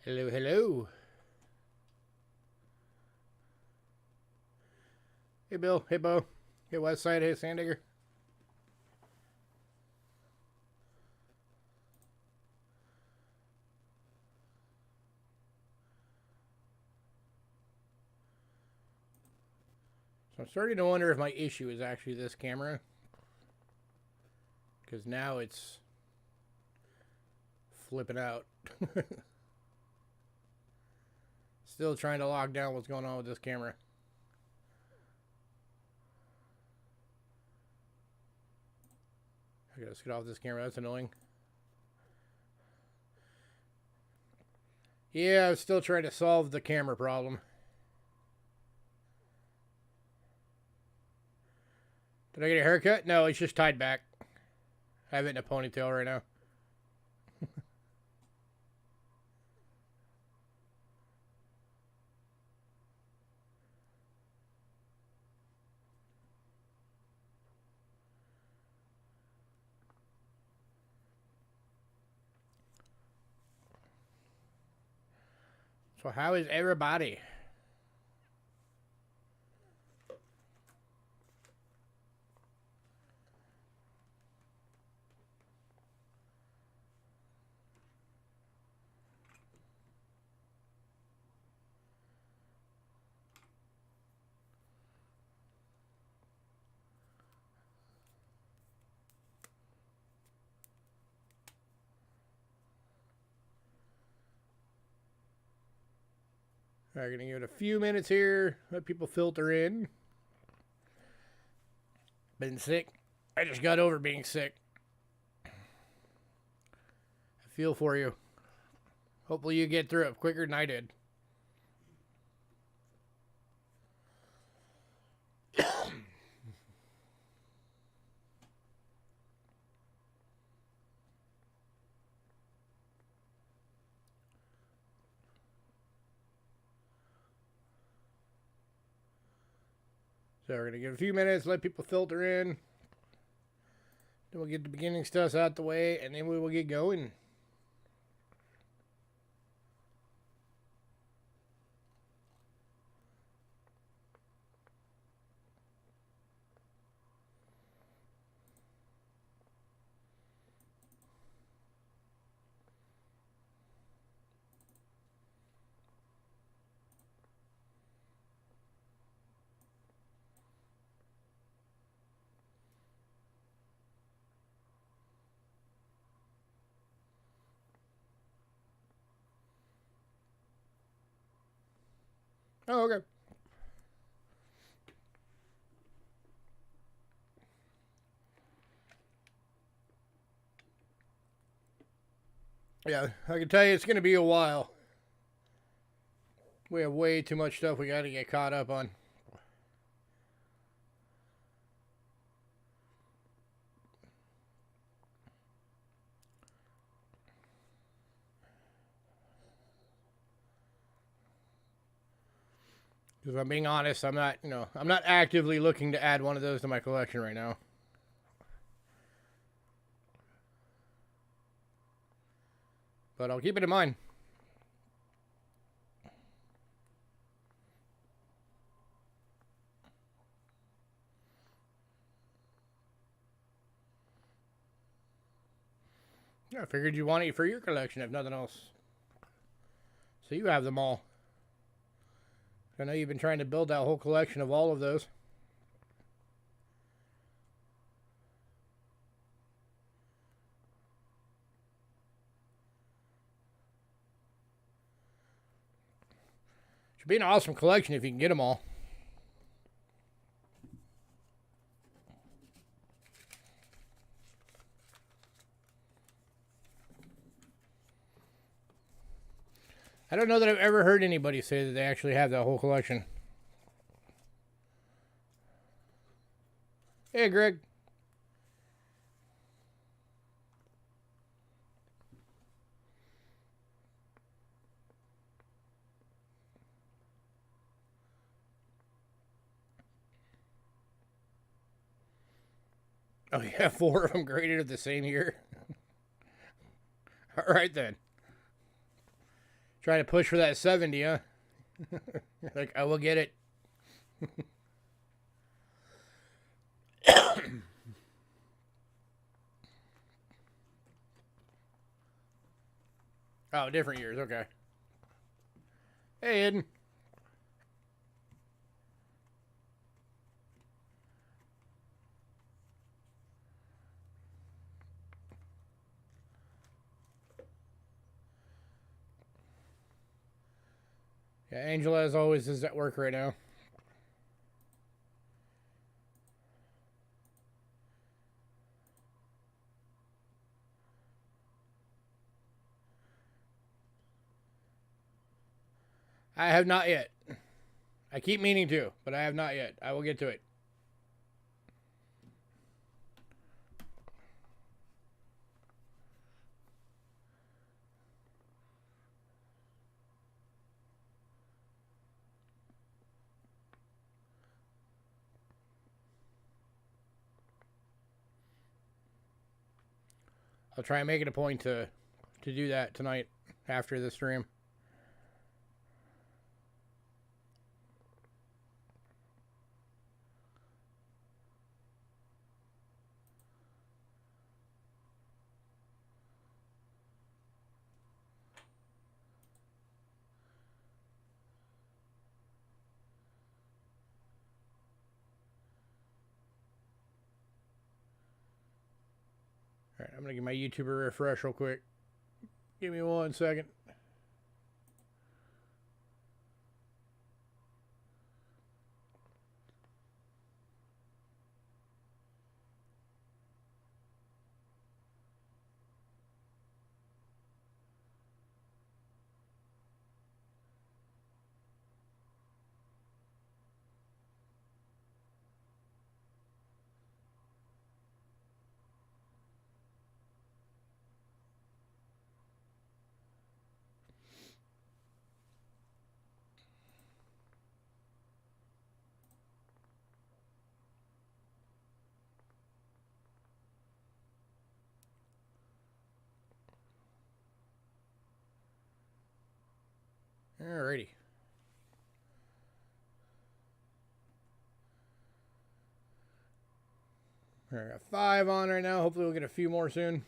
Hello, hello. Hey, Bill. Hey, Bo. Hey, Westside. Hey, Sandigger. So I'm starting to wonder if my issue is actually this camera. Because now it's flipping out. Still trying to lock down what's going on with this camera. I gotta get off this camera. That's annoying. Yeah, I'm still trying to solve the camera problem. Did I get a haircut? No, it's just tied back. I have it in a ponytail right now. So how is everybody? All right, gonna give it a few minutes here. Let people filter in. Been sick. I just got over being sick. I feel for you. Hopefully you get through it quicker than I did. So we're going to give a few minutes, let people filter in. Then we'll get the beginning stuff out the way, and then we will get going. Oh, okay. Yeah, I can tell you it's going to be a while. We have way too much stuff we got to get caught up on. Because if I'm being honest, I'm not actively looking to add one of those to my collection right now. But I'll keep it in mind. Yeah, I figured you want it for your collection, if nothing else. So you have them all. I know you've been trying to build that whole collection of all of those. Should be an awesome collection if you can get them all. I don't know that I've ever heard anybody say that they actually have that whole collection. Hey, Greg. Oh, yeah, 4 of them graded the same year. All right, then. Trying to push for that 70, huh? Like, I will get it. Oh, different years. Okay. Hey, Aiden. Yeah, Angela, as always, is at work right now. I have not yet. I keep meaning to, but I have not yet. I will get to it. I'll try and make it a point to do that tonight after the stream. All right, I'm gonna give my YouTuber a refresh real quick. Give me 1 second. Alrighty. All right, got 5 on right now. Hopefully we'll get a few more soon.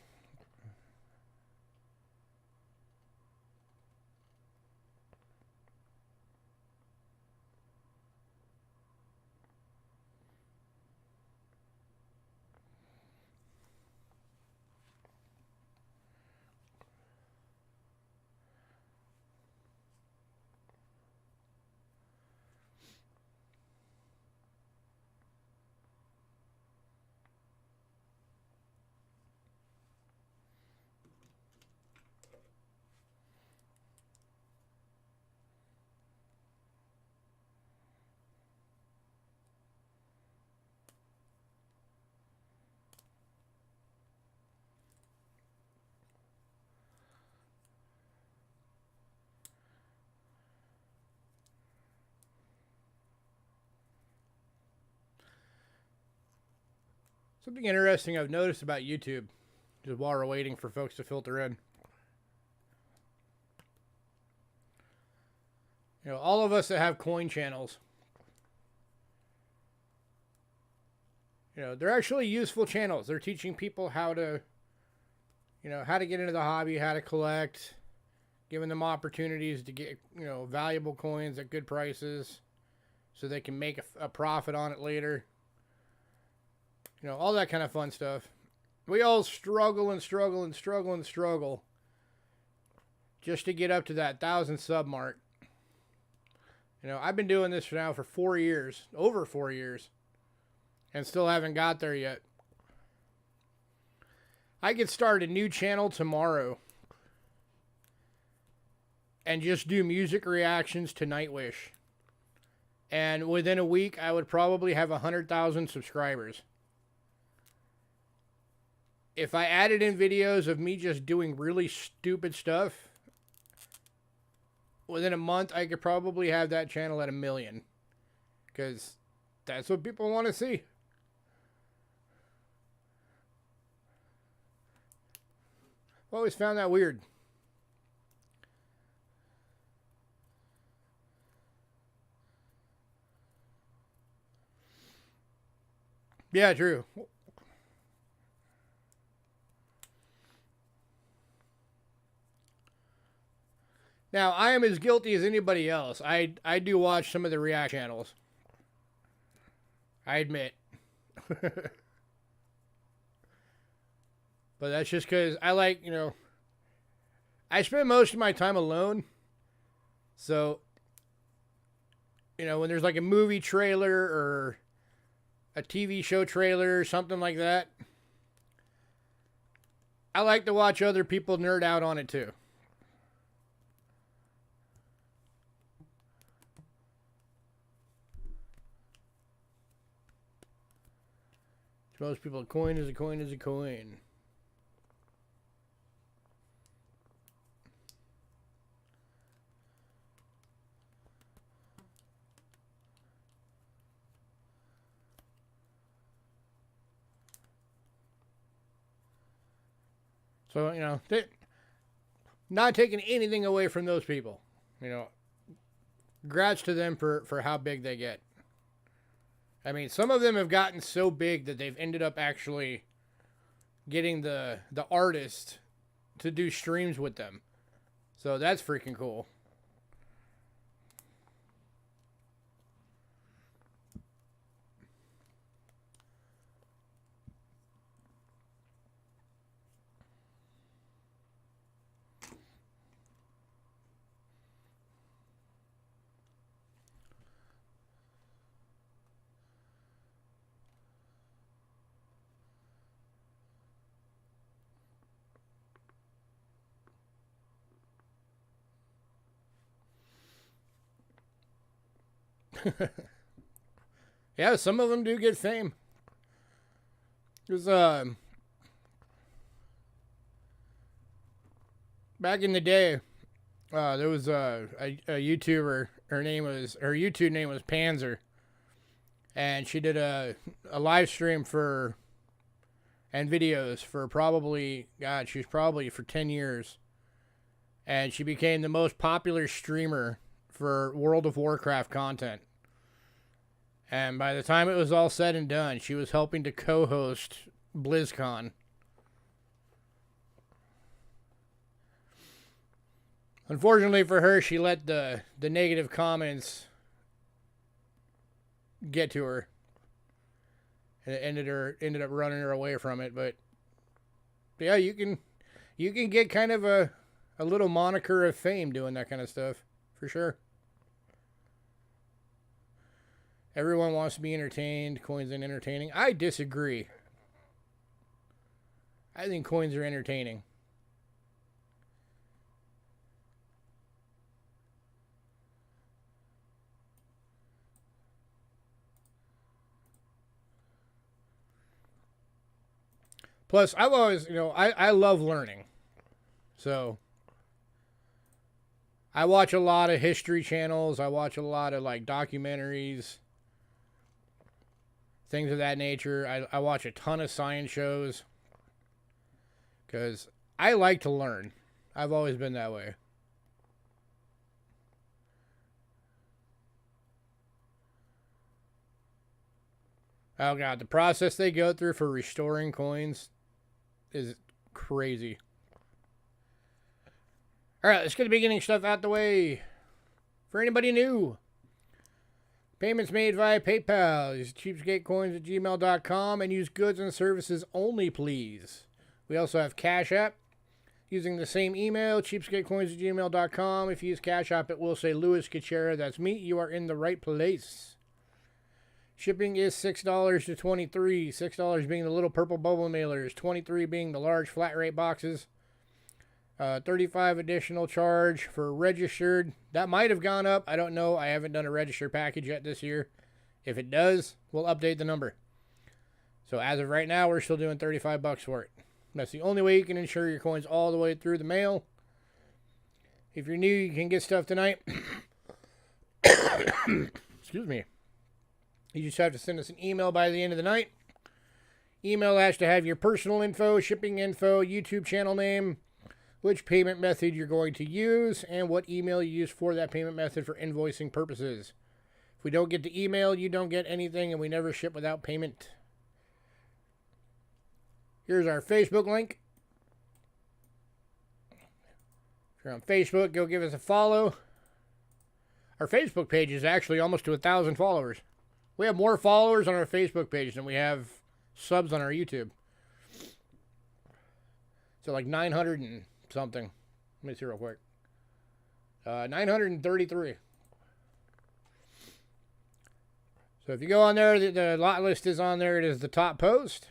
Something interesting I've noticed about YouTube, just while we're waiting for folks to filter in. You know, all of us that have coin channels, you know, they're actually useful channels. They're teaching people how to, you know, how to get into the hobby, how to collect, giving them opportunities to get, you know, valuable coins at good prices so they can make a profit on it later. You know, all that kind of fun stuff. We all struggle and struggle and struggle and struggle just to get up to that 1,000 sub mark. You know, I've been doing this now for 4 years, over 4 years, and still haven't got there yet. I could start a new channel tomorrow and just do music reactions to Nightwish. And within a week, I would probably have 100,000 subscribers. If I added in videos of me just doing really stupid stuff, within a month, I could probably have that channel at 1 million. Because that's what people want to see. I've always found that weird. Yeah, true. Now, I am as guilty as anybody else. I do watch some of the React channels. I admit. But that's just because I like, I spend most of my time alone. So, when there's like a movie trailer or a TV show trailer or something like that, I like to watch other people nerd out on it too. To most people, a coin is a coin is a coin. So, not taking anything away from those people. Congrats to them for how big they get. I mean, some of them have gotten so big that they've ended up actually getting the artist to do streams with them. So that's freaking cool. Yeah, some of them do get fame. Because, back in the day, there was a YouTuber. Her YouTube name was Panzer, and she did a live stream and videos for she's probably for 10 years, and she became the most popular streamer for World of Warcraft content. And by the time it was all said and done, she was helping to co-host BlizzCon. Unfortunately for her, she let the negative comments get to her. And it ended up running her away from it. But yeah, you can get kind of a little moniker of fame doing that kind of stuff, for sure. Everyone wants to be entertained. Coins ain't entertaining. I disagree. I think coins are entertaining. Plus, I've always, I love learning. So, I watch a lot of history channels. I watch a lot of, documentaries. Things of that nature. I watch a ton of science shows. Because I like to learn. I've always been that way. Oh, God. The process they go through for restoring coins is crazy. Alright, let's get the beginning stuff out the way. For anybody new, payments made via PayPal. Use cheapskatecoins@gmail.com and use goods and services only, please. We also have Cash App. Using the same email, cheapskatecoins@gmail.com. If you use Cash App, it will say Louis Kachera. That's me. You are in the right place. Shipping is $6 to $23. $6 being the little purple bubble mailers. $23 being the large flat rate boxes. $35 additional charge for registered. That might have gone up. I don't know. I haven't done a registered package yet this year. If it does, we'll update the number. So as of right now, we're still doing $35 for it. That's the only way you can ensure your coins all the way through the mail. If you're new, you can get stuff tonight. Excuse me. You just have to send us an email by the end of the night. Email has to have your personal info, shipping info, YouTube channel name, which payment method you're going to use, and what email you use for that payment method for invoicing purposes. If we don't get the email, you don't get anything, and we never ship without payment. Here's our Facebook link. If you're on Facebook, go give us a follow. Our Facebook page is actually almost to 1,000 followers. We have more followers on our Facebook page than we have subs on our YouTube. So like 900 and something. Let me see real quick. 933. So if you go on there, the lot list is on there. It is the top post.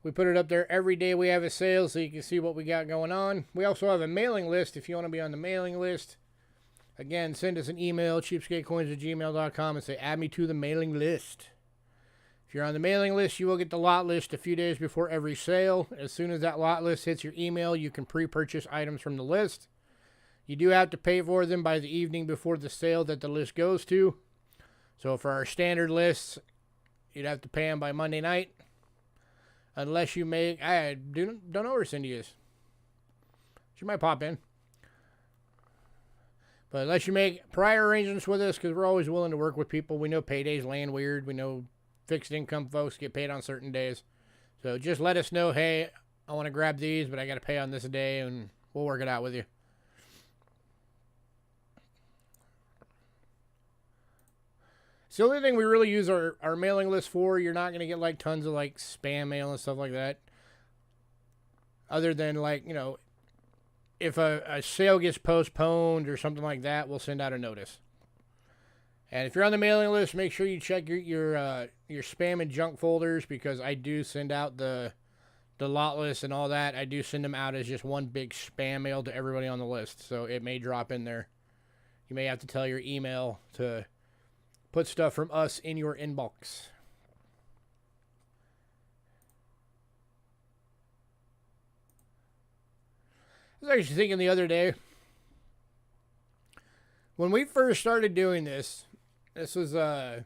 We put it up there every day we have a sale so you can see what we got going on. We also have a mailing list if you want to be on the mailing list. Again, send us an email, cheapskatecoins@gmail.com, and say, add me to the mailing list. If you're on the mailing list, you will get the lot list a few days before every sale. As soon as that lot list hits your email, you can pre-purchase items from the list. You do have to pay for them by the evening before the sale that the list goes to. So for our standard lists, you'd have to pay them by Monday night. Unless you make, I don't know where Cindy is. She might pop in. But unless you make prior arrangements with us, because we're always willing to work with people. We know paydays land weird. We know fixed income folks get paid on certain days. So just let us know, hey, I want to grab these, but I got to pay on this day, and we'll work it out with you. It's the only thing we really use our mailing list for. You're not going to get like tons of like spam mail and stuff like that. Other than like, you know, if a sale gets postponed or something like that, we'll send out a notice. And if you're on the mailing list, make sure you check your spam and junk folders, because I do send out the lot list and all that. I do send them out as just one big spam mail to everybody on the list. So it may drop in there. You may have to tell your email to put stuff from us in your inbox. I was actually thinking the other day, when we first started doing this was, I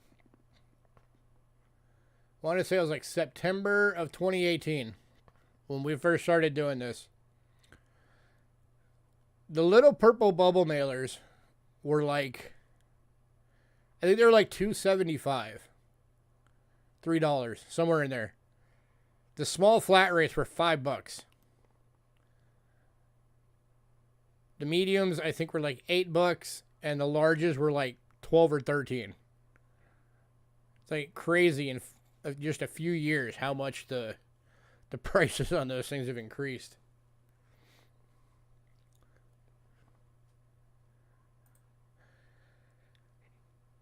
want to say it was like September of 2018, when we first started doing this. The little purple bubble mailers were like, I think they were like $2.75, $3, somewhere in there. The small flat rates were $5. The mediums, I think, were like $8, and the larges were like 12 or 13. It's like crazy in just a few years how much the prices on those things have increased.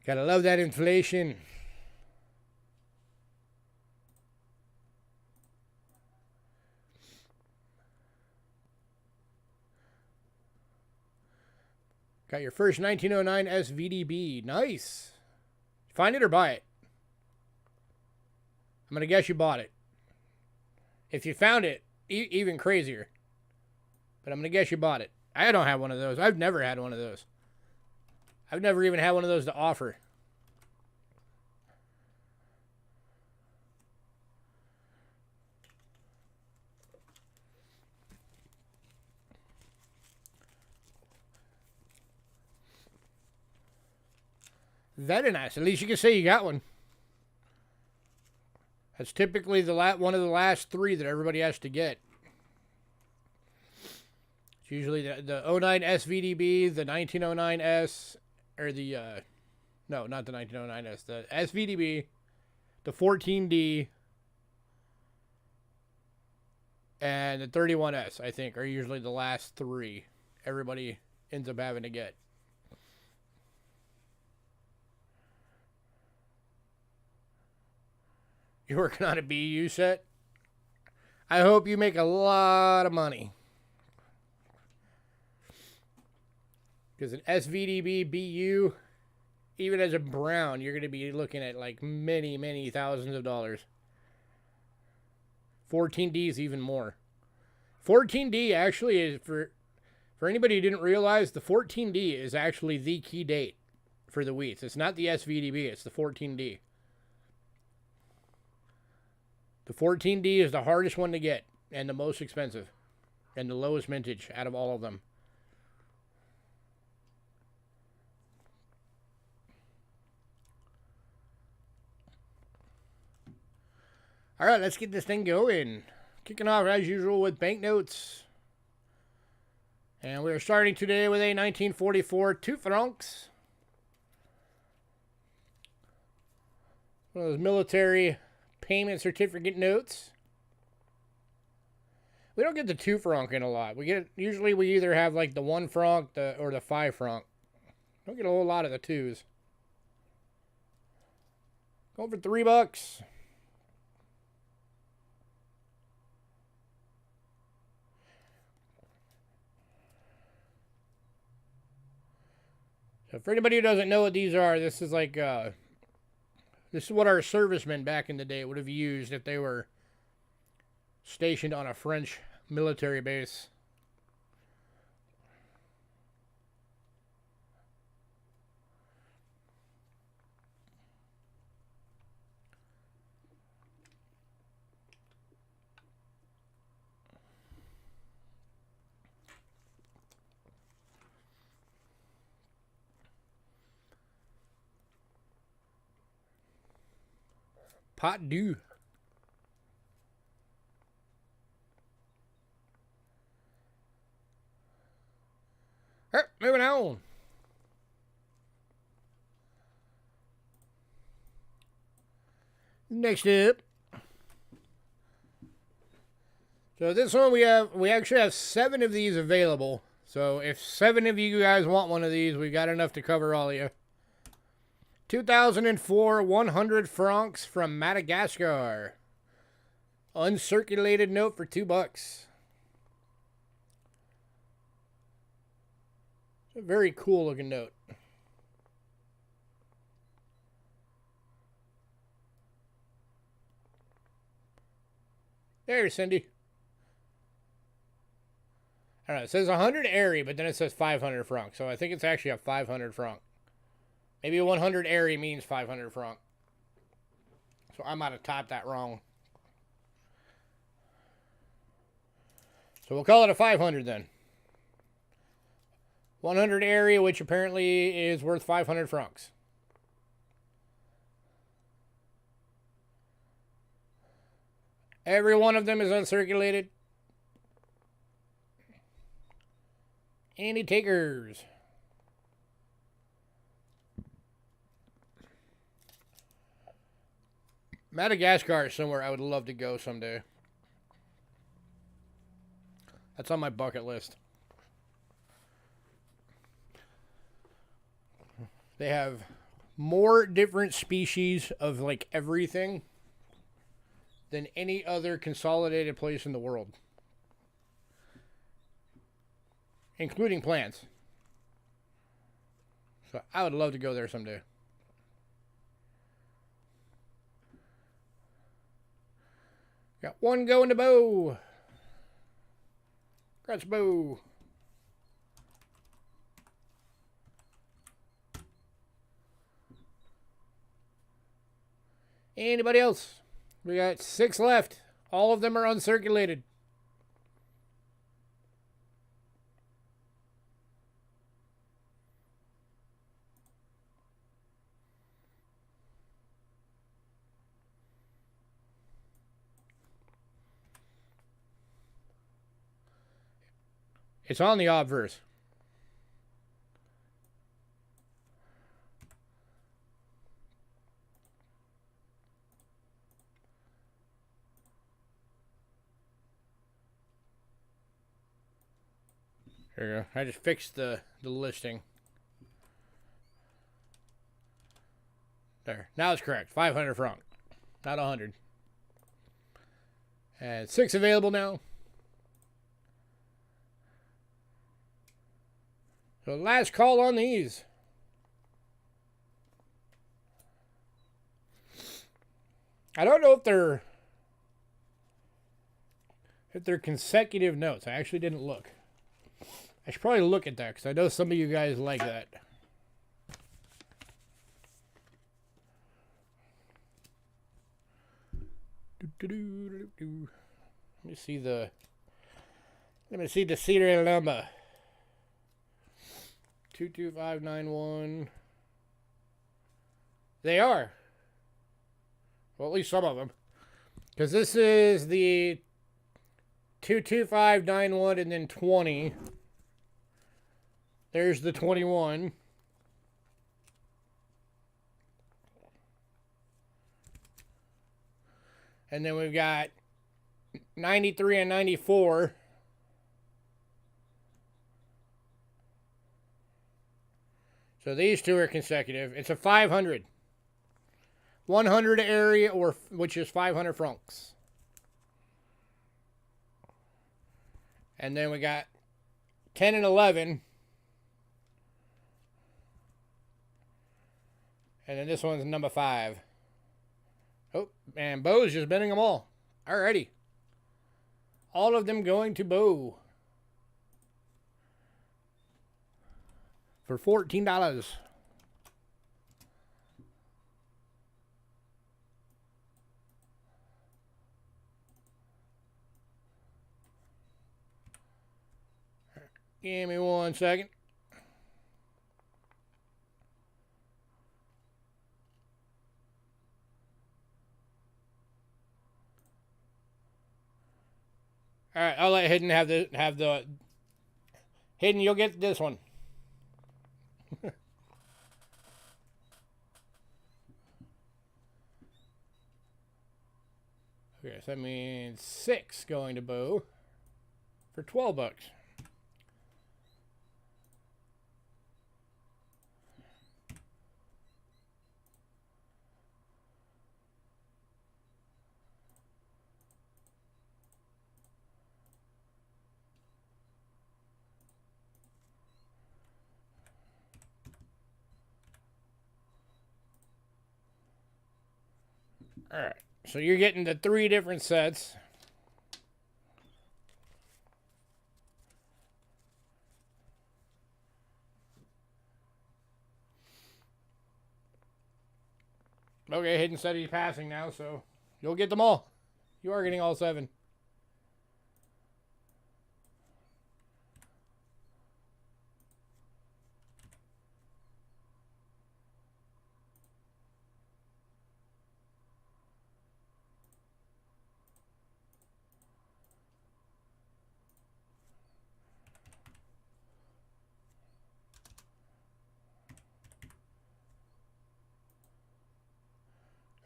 Gotta love that inflation. Got your first 1909 SVDB. Nice. Find it or buy it? I'm going to guess you bought it. If you found it, even crazier. But I'm going to guess you bought it. I don't have one of those. I've never had one of those. I've never even had one of those to offer. Very nice. At least you can say you got one. That's typically one of the last three that everybody has to get. It's usually the 09 SVDB, the 1909S, or the, no, not the 1909S, the SVDB, the 14D, and the 31S, I think, are usually the last three everybody ends up having to get. You're working on a BU set? I hope you make a lot of money. Because an SVDB BU, even as a brown, you're going to be looking at like many, many thousands of dollars. 14D is even more. 14D actually is, for anybody who didn't realize, the 14D is actually the key date for the wheats. It's not the SVDB, it's the 14D. The 14D is the hardest one to get and the most expensive and the lowest mintage out of all of them. All right, let's get this thing going. Kicking off as usual with banknotes. And we're starting today with a 1944 2 francs. One of those military payment certificate notes. We don't get the 2 franc in a lot. Usually we either have like the 1 franc or the 5 franc. Don't get a whole lot of the 2s. Going for $3. So for anybody who doesn't know what these are, this is like this is what our servicemen back in the day would have used if they were stationed on a French military base. Pot du. Alright, moving on. Next up. So this one we actually have 7 of these available. So if 7 of you guys want one of these, we got enough to cover all of you. 2004 100 francs from Madagascar. Uncirculated note for $2. It's a very cool looking note. There, Cindy. I don't know, it says 100 airy, but then it says 500 francs. So I think it's actually a 500 franc. Maybe 100 airy means 500 franc. So I might have typed that wrong. So we'll call it a 500 then. 100 airy, which apparently is worth 500 francs. Every one of them is uncirculated. Any takers? Madagascar is somewhere I would love to go someday. That's on my bucket list. They have more different species of like everything than any other consolidated place in the world. Including plants. So I would love to go there someday. Got one going to Bo. Congrats, Bo. Anybody else? We got 6 left. All of them are uncirculated. It's on the obverse. There you go. I just fixed the listing. There. Now it's correct. 500 franc. Not 100. And 6 available now. So last call on these. I don't know if they're consecutive notes. I actually didn't look. I should probably look at that because I know some of you guys like that. Let me see the serial number. 22591. They are. Well, at least some of them. Because this is the 22591 and then 20. There's the 21. And then we've got 93 and 94. So these two are consecutive. It's a 500. 100 area, or which is 500 francs. And then we got 10 and 11. And then this one's number 5. Oh, and Bo's just bidding them all. Alrighty. All of them going to Bo. For $14. Give me 1 second. All right, I'll let Hidden have the Hidden. You'll get this one. Okay, so that means 6 going to Bo for $12. All right, so you're getting the 3 different sets. Okay, Hidden said he's passing now, so you'll get them all. You are getting all 7.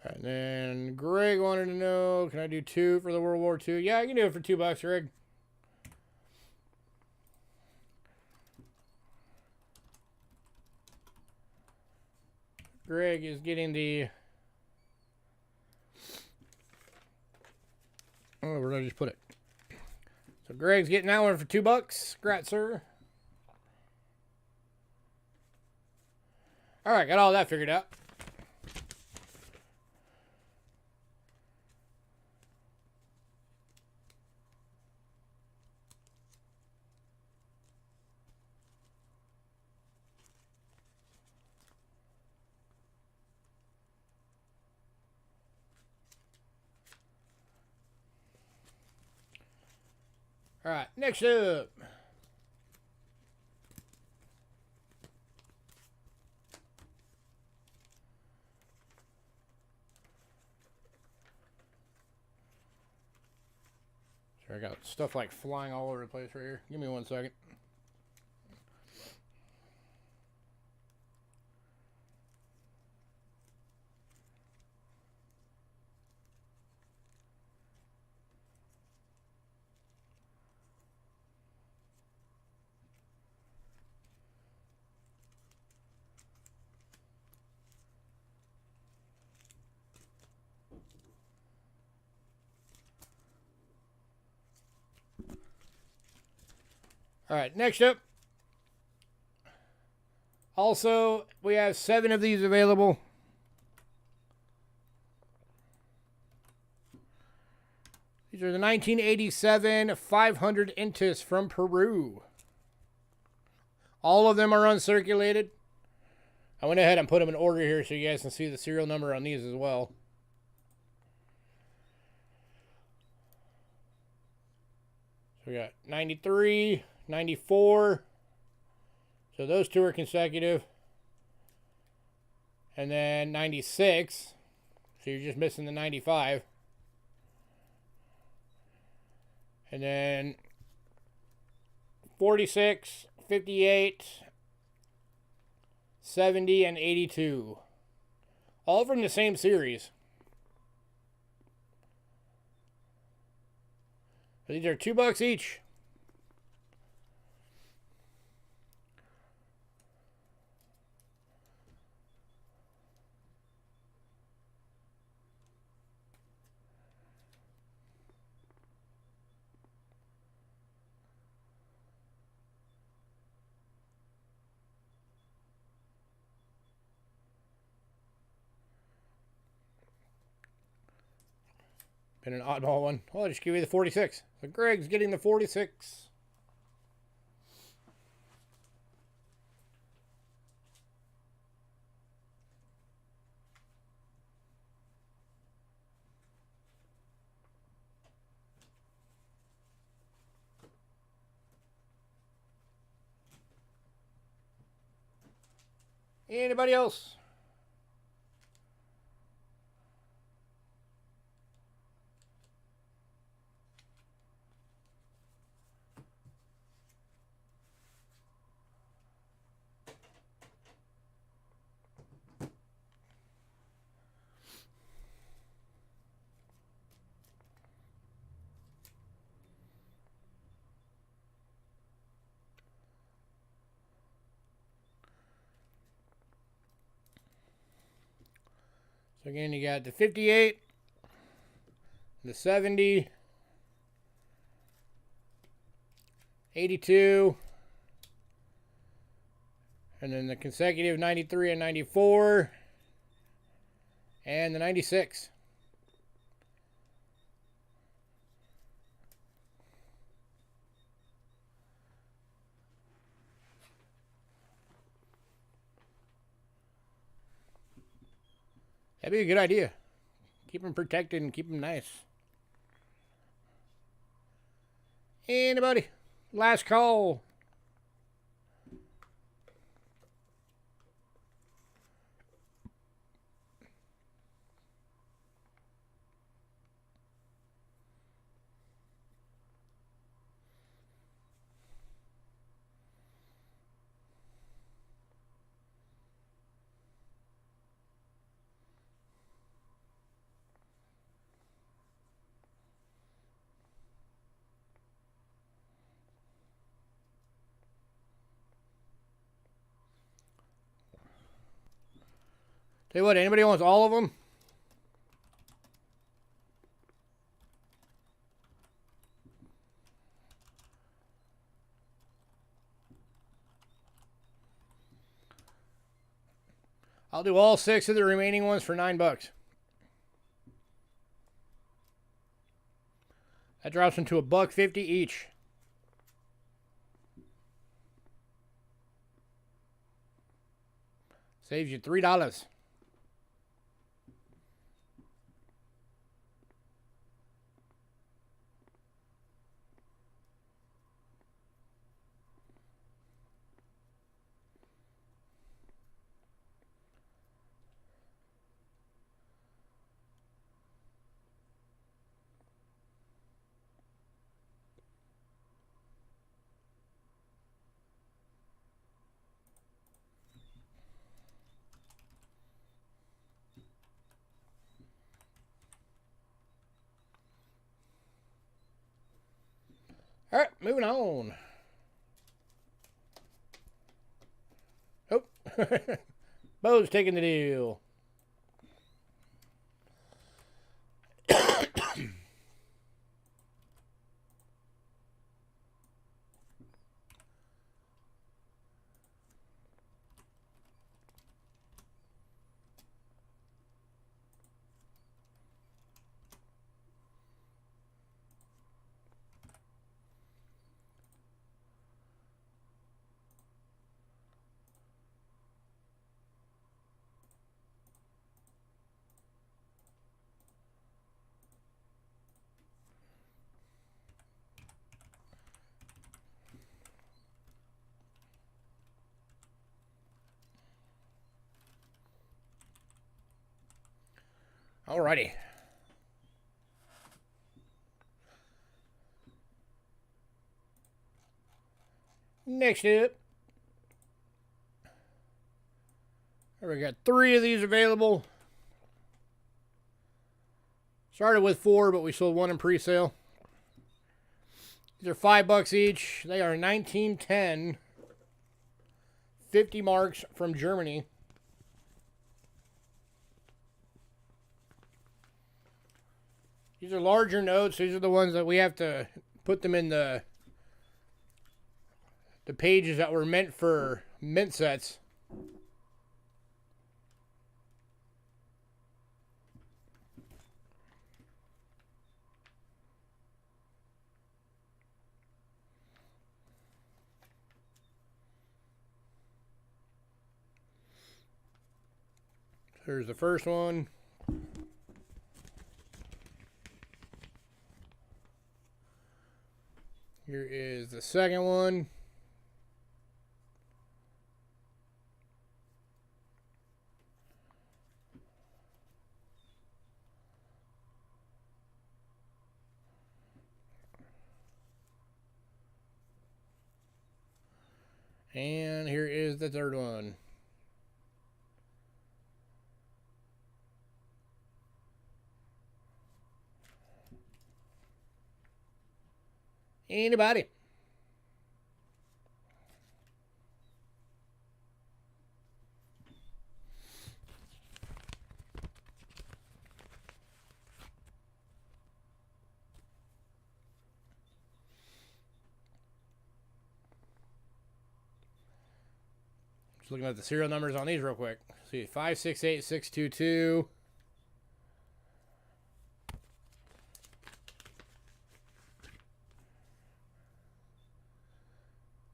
And then Greg wanted to know, can I do 2 for the World War II? Yeah, I can do it for $2, Greg. Greg is getting the... Oh, where did I just put it? So Greg's getting that one for $2. Congrats, sir. All right, got all that figured out. All right, next up. Sure, I got stuff like flying all over the place right here. Give me 1 second. All right, next up. Also, we have 7 of these available. These are the 1987 500 Intis from Peru. All of them are uncirculated. I went ahead and put them in order here so you guys can see the serial number on these as well. So we got 93, 94. So those 2 are consecutive. And then 96. So you're just missing the 95. And then 46, 58, 70, and 82. All from the same series. These are $2 each. Been an oddball one. Well, I'll just give you the 46. So Greg's getting the 46. Anybody else? So again, you got the 58, the 70, 82, and then the consecutive 93 and 94, and the 96. That'd be a good idea. Keep them protected and keep them nice. Anybody? Last call. Tell you what, anybody wants all of them? I'll do all 6 of the remaining ones for $9. That drops into $1.50 each. Saves you $3. All right, moving on. Oh, Bo's taking the deal. Alrighty. Next up, we got 3 of these available. Started with 4, but we sold 1 in pre-sale. These are $5 each. They are 1910. 50 marks from Germany. These are larger notes. These are the ones that we have to put them in the pages that were meant for mint sets. Here's the first one. Here is the second one. And here is the third one. Anybody? Just looking at the serial numbers on these real quick. See, 568622.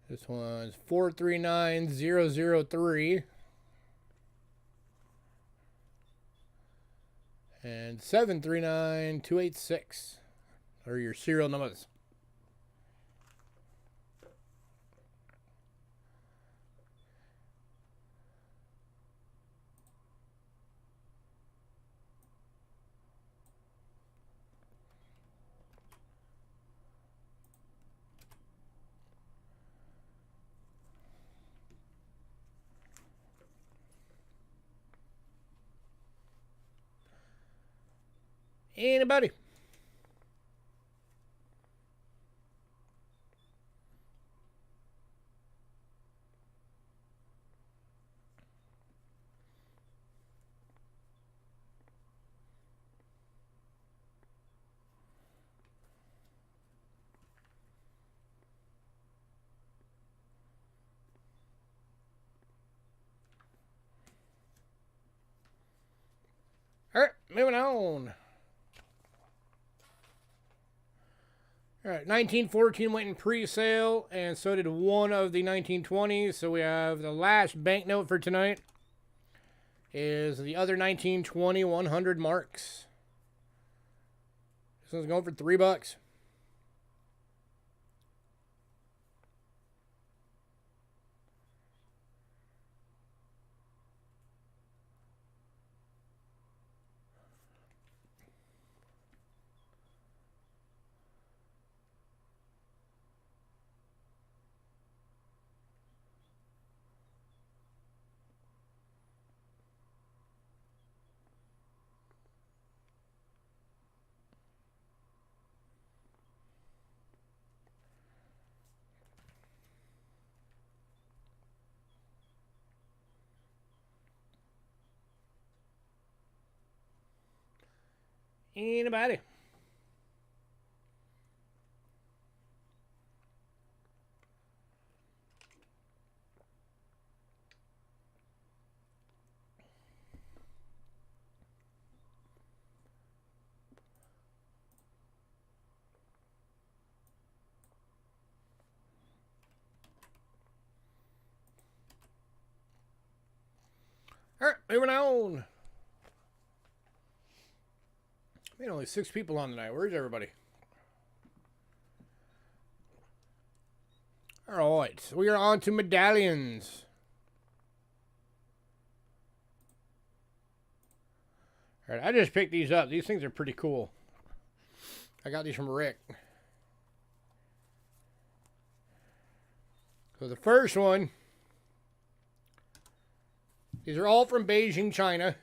This one's 439003. And 739286 are your serial numbers. Anybody? All right, moving on. All right, 1914 went in pre-sale, and so did one of the 1920s. So we have the last banknote for tonight is the other 1920 100 marks. This one's going for $3. Anybody? All right, moving on. Man, only 6 people on tonight. Where's everybody? All right, so we are on to medallions. All right, I just picked these up. These things are pretty cool. I got these from Rick. So the first one, these are all from Beijing, China.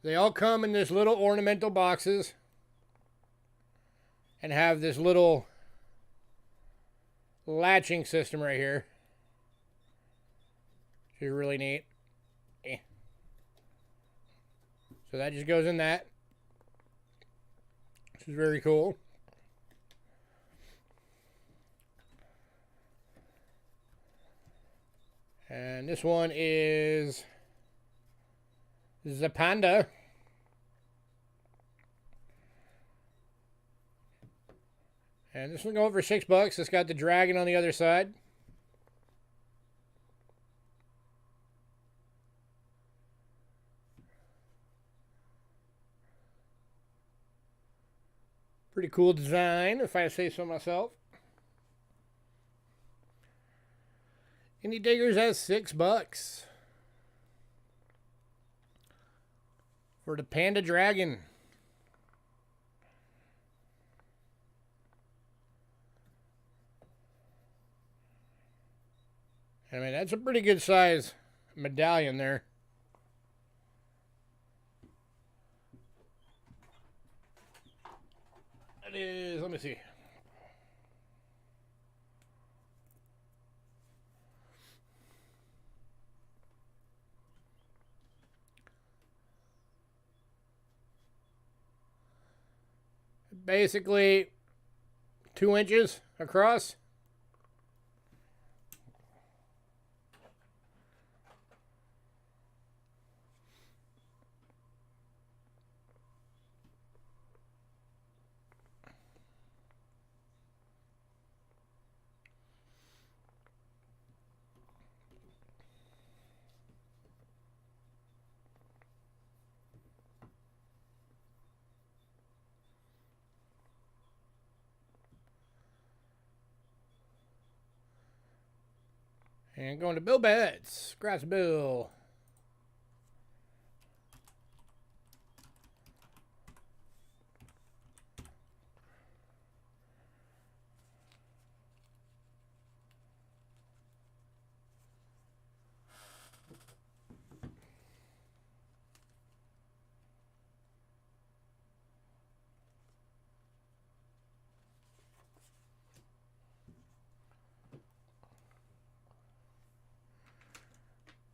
They all come in this little ornamental boxes and have this little latching system right here. Which is really neat. So that just goes in that. This is very cool. And this one is the panda. And this one going for $6. It's got the dragon on the other side. Pretty cool design, if I say so myself. Indie Diggers has $6 for the Panda Dragon. I mean, that's a pretty good size medallion there. That is, let me see. Basically 2 inches across. And going to Bill Betts. Congrats, Bill.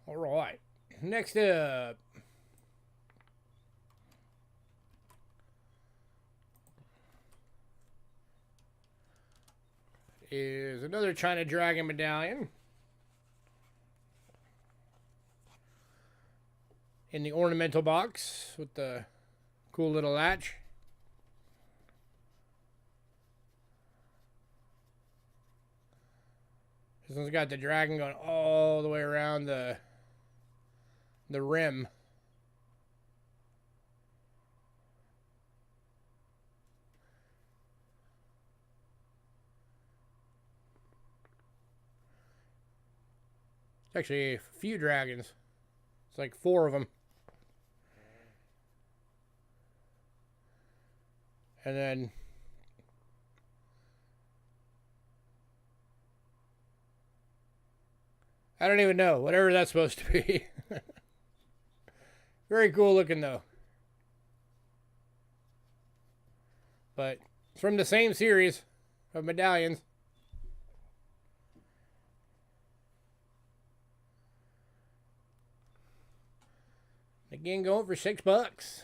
All right. Next up is another China Dragon medallion in the ornamental box with the cool little latch. This one's got the dragon going all the way around the rim. It's actually a few dragons. It's like 4 of them. And then I don't even know. Whatever that's supposed to be. Very cool looking though. But it's from the same series of medallions. Again, going for $6.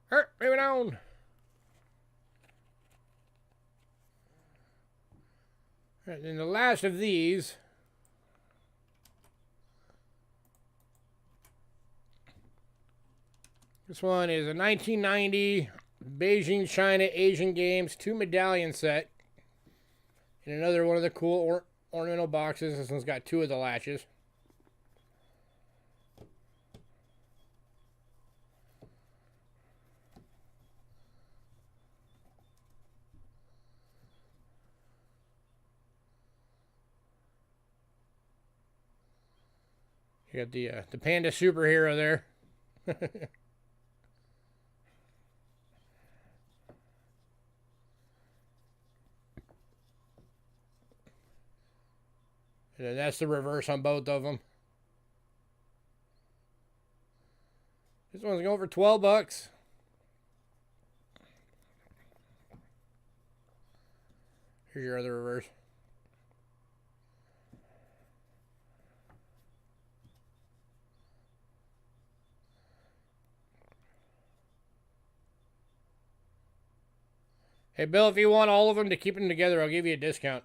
Alright, moving on. Right, and the last of these. This one is a 1990 Beijing, China Asian Games 2 medallion set. And another one of the cool ornamental boxes. This one's got 2 of the latches. You got the panda superhero there. And that's the reverse on both of them. This one's going for $12. Here's your other reverse. Hey, Bill, if you want all of them to keep them together, I'll give you a discount.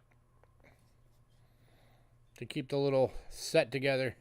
To keep the little set together.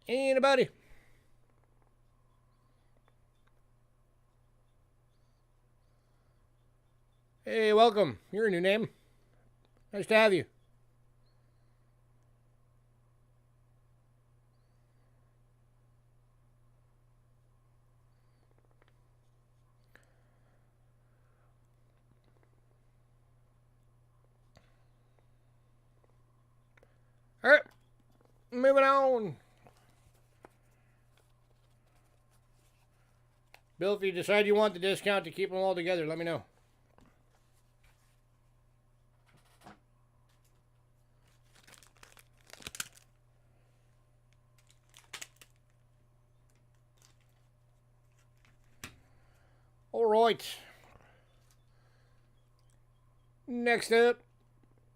Anybody? Hey, welcome. You're a new name. Nice to have you. All right, moving on. Bill, if you decide you want the discount to keep them all together, let me know. All right. Next up.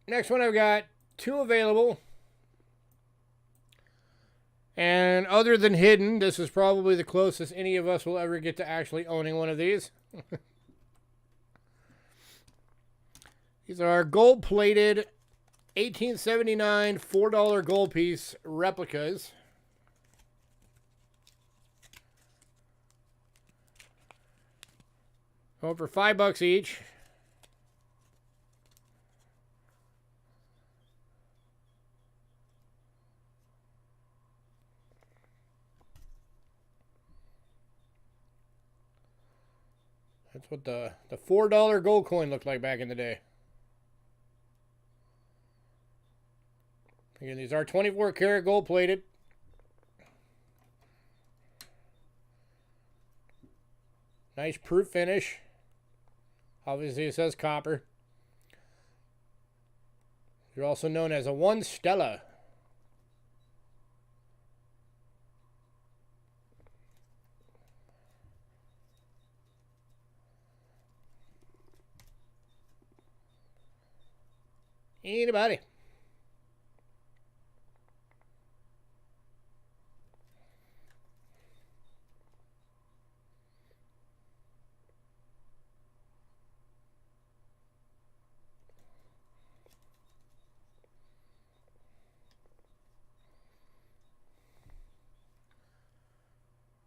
Next one I've got 2 available. And other than hidden, this is probably the closest any of us will ever get to actually owning one of these. These are gold-plated 1879 $4 gold piece replicas. Going for $5 each. That's what the $4 gold coin looked like back in the day. Again, these are 24 karat gold plated. Nice proof finish. Obviously it says copper. You're also known as a 1 Stella. Anybody? I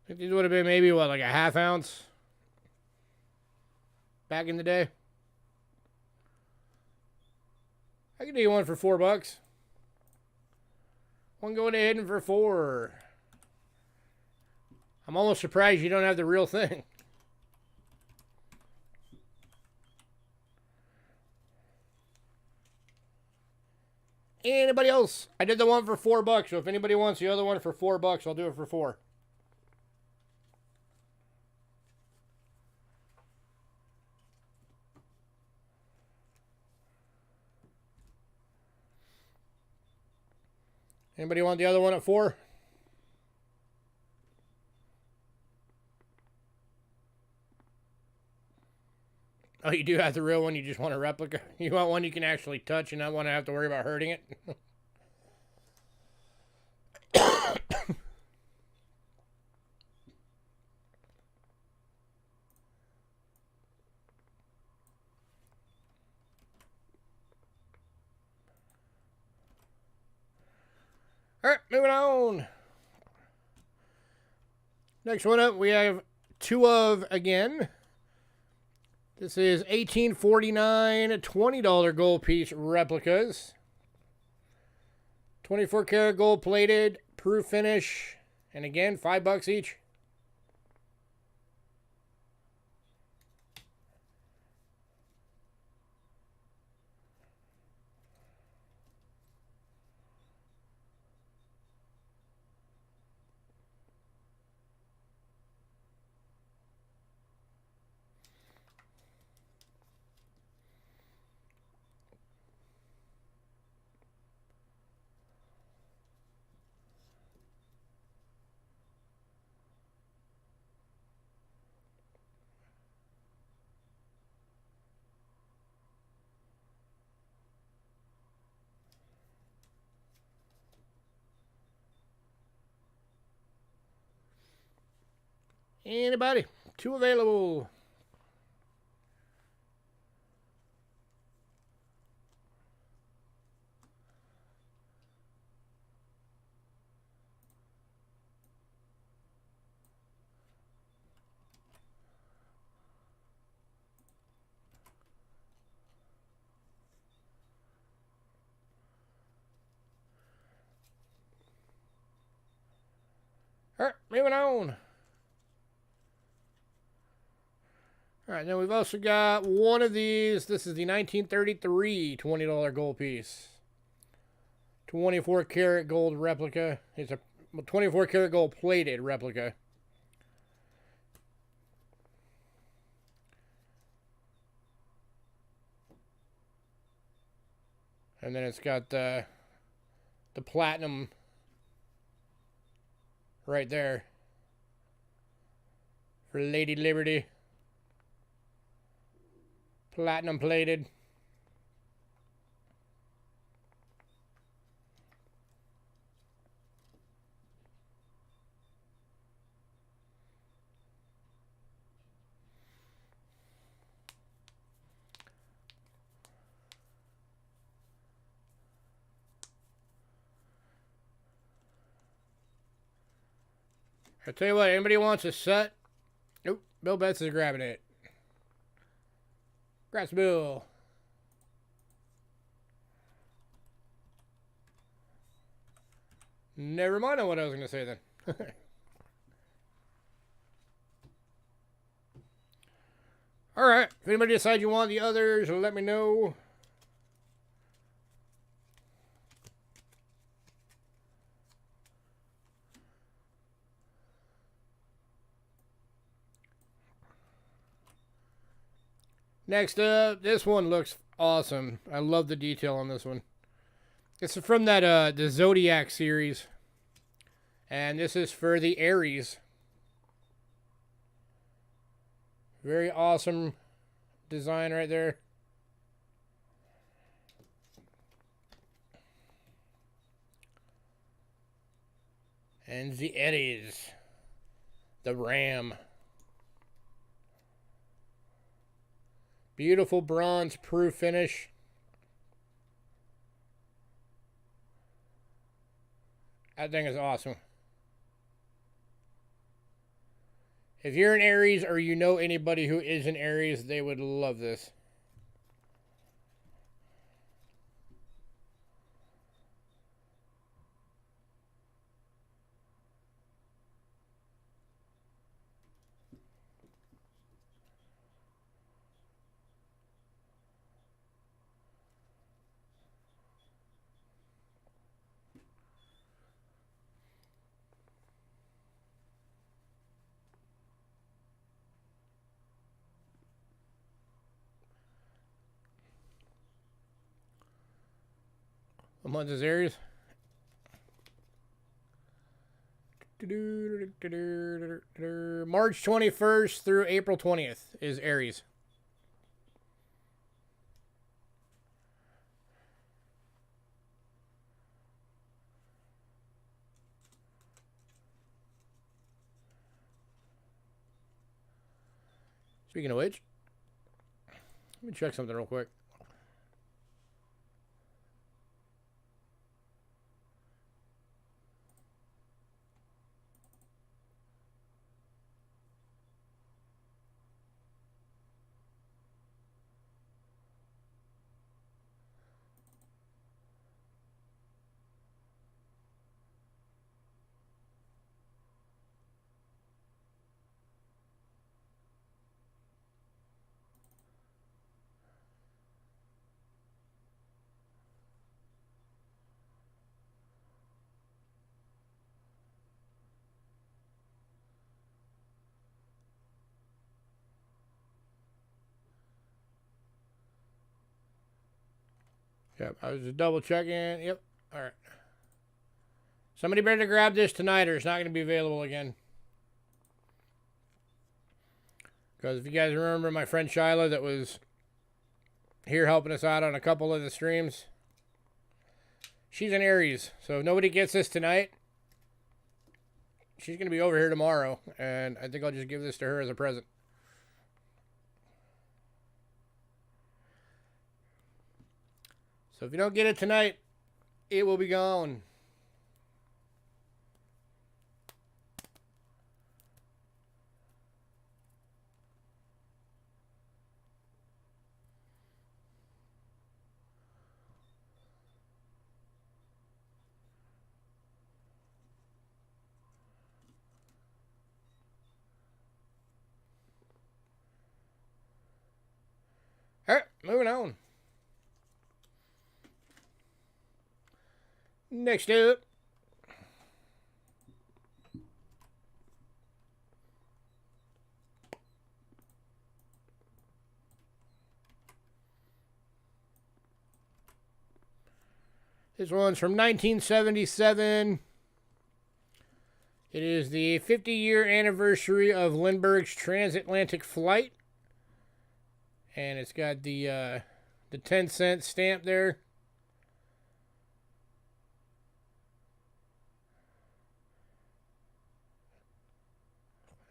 think these would have been maybe, what, like a ½ ounce back in the day. I can do one for $4. One going to hidden for $4. I'm almost surprised you don't have the real thing. Anybody else? I did the one for $4, so if anybody wants the other one for $4, I'll do it for $4. Anybody want the other one at 4? Oh, you do have the real one. You just want a replica. You want one you can actually touch and not want to have to worry about hurting it. All right, moving on. Next one up, we have 2 of again. This is 1849 $20 gold piece replicas. 24 karat gold plated, proof finish, and again, $5 each. Anybody? 2 available. All right, moving on. All right, then we've also got one of these. This is the 1933 $20 gold piece. 24 karat gold replica. It's a 24 karat gold plated replica. And then it's got the platinum right there for Lady Liberty. Platinum plated. I tell you what, anybody wants a set? Nope, Bill Betts is grabbing it. Congrats, Bill. Never mind on what I was going to say then. Alright, if anybody decides you want the others, let me know. Next up, this one looks awesome. I love the detail on this one. It's from that the Zodiac series. And this is for the Aries. Very awesome design right there. And the Aries. The Ram. Beautiful bronze proof finish. That thing is awesome. If you're an Aries or you know anybody who is an Aries, they would love this. What month is Aries? March 21st through April 20th is Aries. Speaking of which, let me check something real quick. Yep, I was just double checking. Yep, all right. Somebody better grab this tonight or it's not going to be available again. Because if you guys remember my friend Shyla that was here helping us out on a couple of the streams, she's an Aries. So if nobody gets this tonight, she's going to be over here tomorrow. And I think I'll just give this to her as a present. So if you don't get it tonight, it will be gone. All right, moving on. Next up, this one's from 1977. It is the 50-year anniversary of Lindbergh's transatlantic flight. And it's got the 10-cent stamp there.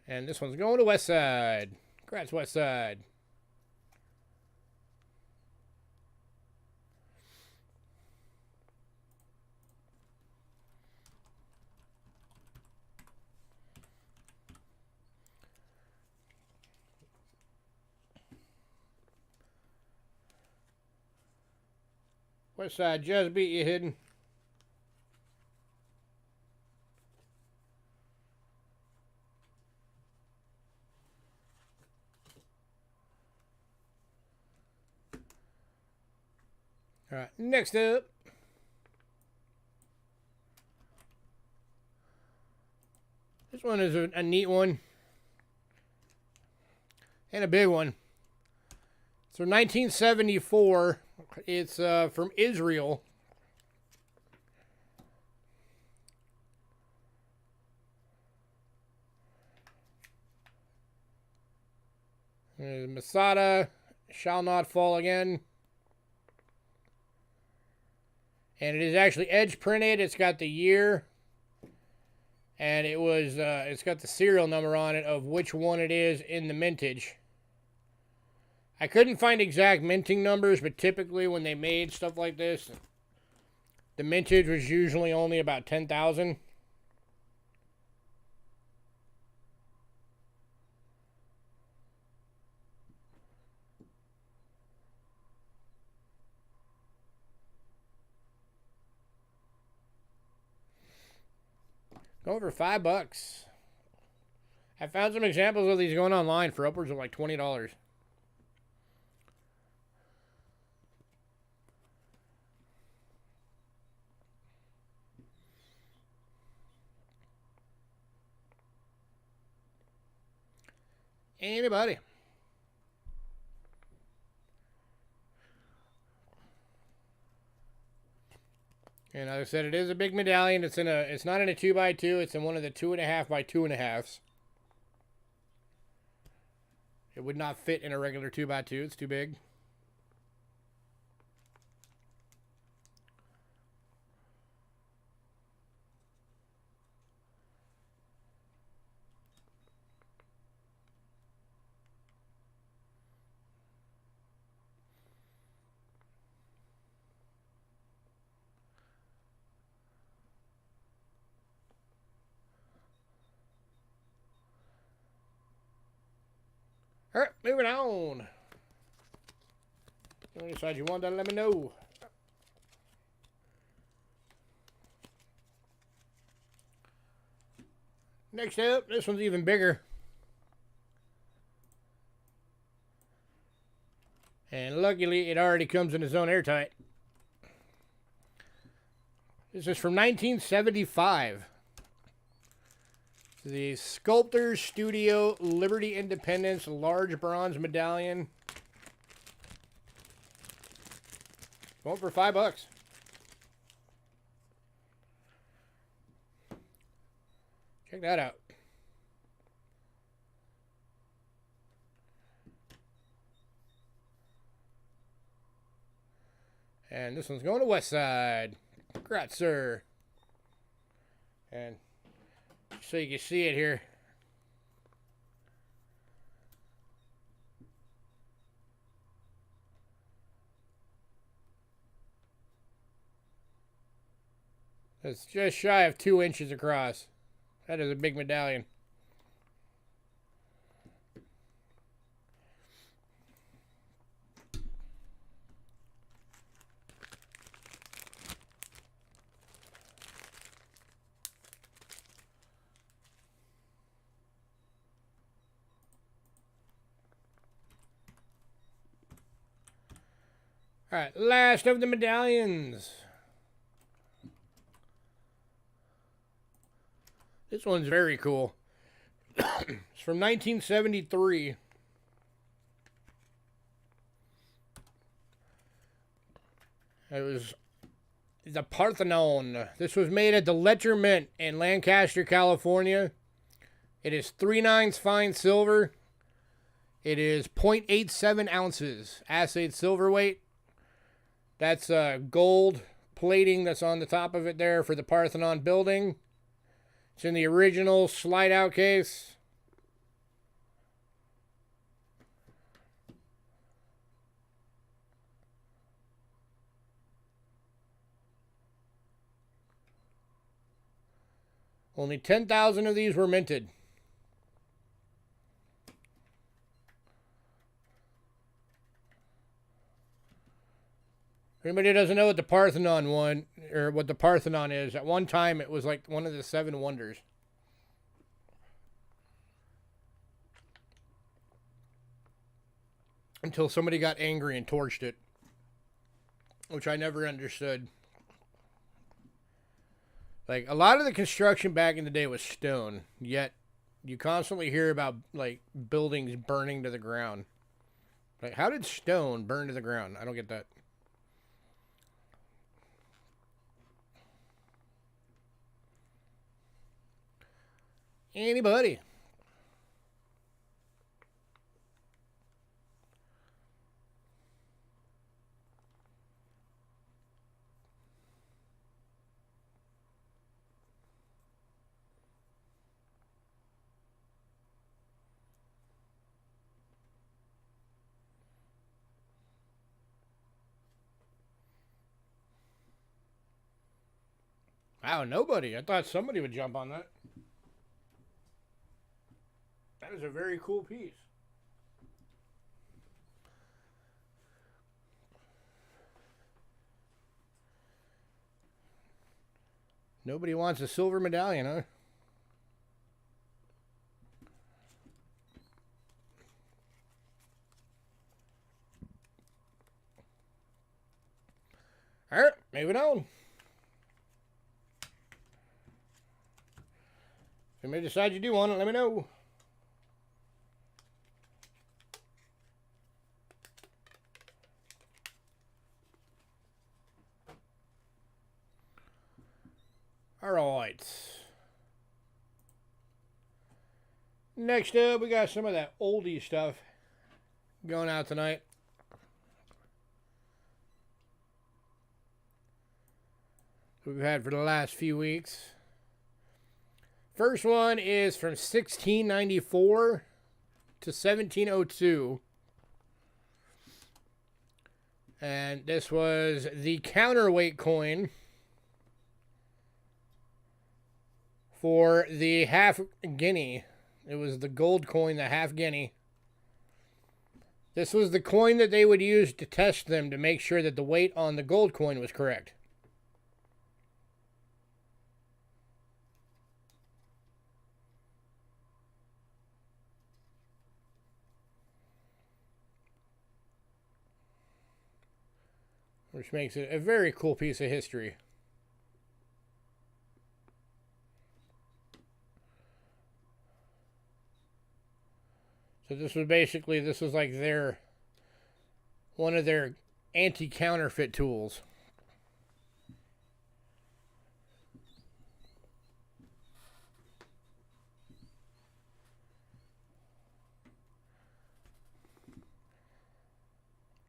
And this one's going to West Side. Congrats, West Side. West Side just beat you, Hidden. All right, next up. This one is a neat one. And a big one. So 1974. It's from Israel. Masada shall not fall again. And it is actually edge printed. It's got the year. And it was it's got the serial number on it of which one it is in the mintage. I couldn't find exact minting numbers, but typically when they made stuff like this, the mintage was usually only about 10,000. Go over $5. I found some examples of these going online for upwards of like $20. Anybody? And like I said, it is a big medallion. It's not in a 2x2. It's in one of the 2.5 by 2.5s. It would not fit in a regular 2x2. It's too big. All right, moving on. If you decide you want that, let me know. Next up, this one's even bigger. And luckily, it already comes in its own airtight. This is from 1975. The Sculptor's Studio Liberty Independence large bronze medallion. Going for $5. Check that out. And this one's going to West Side. Congrats, sir. And so you can see it here. It's just shy of 2 inches across. That is a big medallion. All right, last of the medallions. This one's very cool. It's from 1973. It was the Parthenon. This was made at the Letcher Mint in Lancaster, California. It is 3/9 fine silver. It is 0.87 ounces assayed silver weight. That's gold plating that's on the top of it there for the Parthenon building. It's in the original slide-out case. Only 10,000 of these were minted. Anybody doesn't know what the Parthenon or what the Parthenon is, at one time it was like one of the 7 wonders. Until somebody got angry and torched it, which I never understood. Like, a lot of the construction back in the day was stone, yet you constantly hear about, like, buildings burning to the ground. Like, how did stone burn to the ground? I don't get that. Anybody? Wow, nobody. I thought somebody would jump on that. That is a very cool piece. Nobody wants a silver medallion, huh? All right, moving on. If you may decide you do want it, let me know. All right. Next up, we got some of that oldie stuff going out tonight. We've had for the last few weeks. First one is from 1694 to 1702. And this was the counterweight coin for the half guinea. It was the gold coin, the half guinea. This was the coin that they would use to test them to make sure that the weight on the gold coin was correct. Which makes it a very cool piece of history. So this was like one of their anti-counterfeit tools.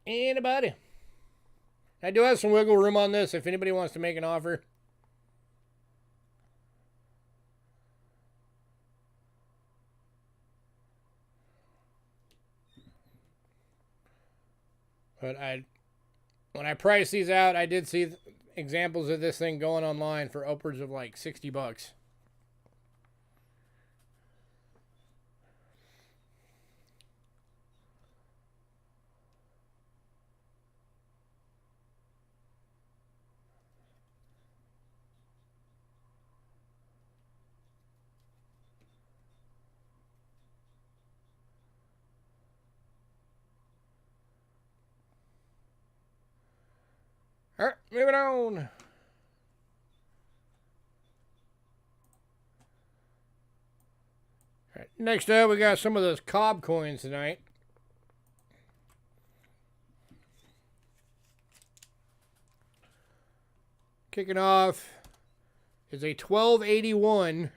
Anybody? I do have some wiggle room on this if anybody wants to make an offer. But when I priced these out, I did see examples of this thing going online for upwards of like $60. All right, moving on. All right, next up, we got some of those cob coins tonight. Kicking off is a 1281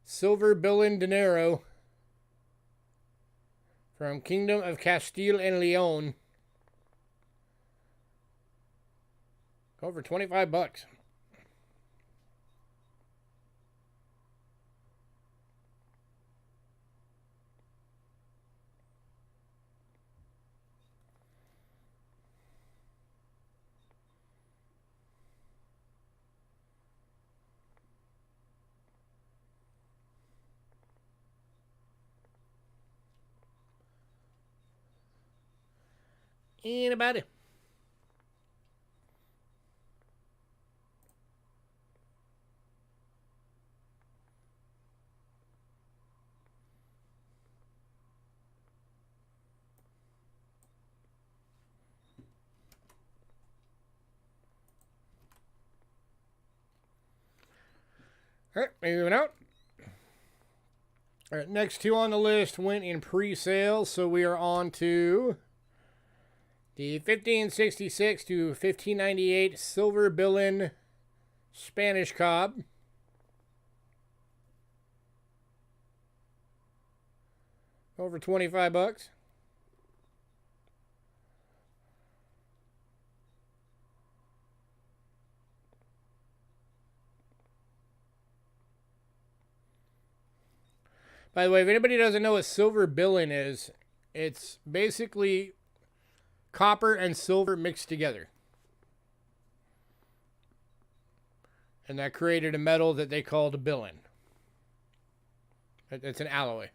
silver billion dinero from Kingdom of Castile and Leon. Go for $25. Anybody? All right, moving out. All right, next two on the list went in pre-sale, so we are on to the 1566 to 1598 silver billion Spanish cob. Over $25. By the way, if anybody doesn't know what silver billion is, it's basically copper and silver mixed together. And that created a metal that they called a billion. It's an alloy.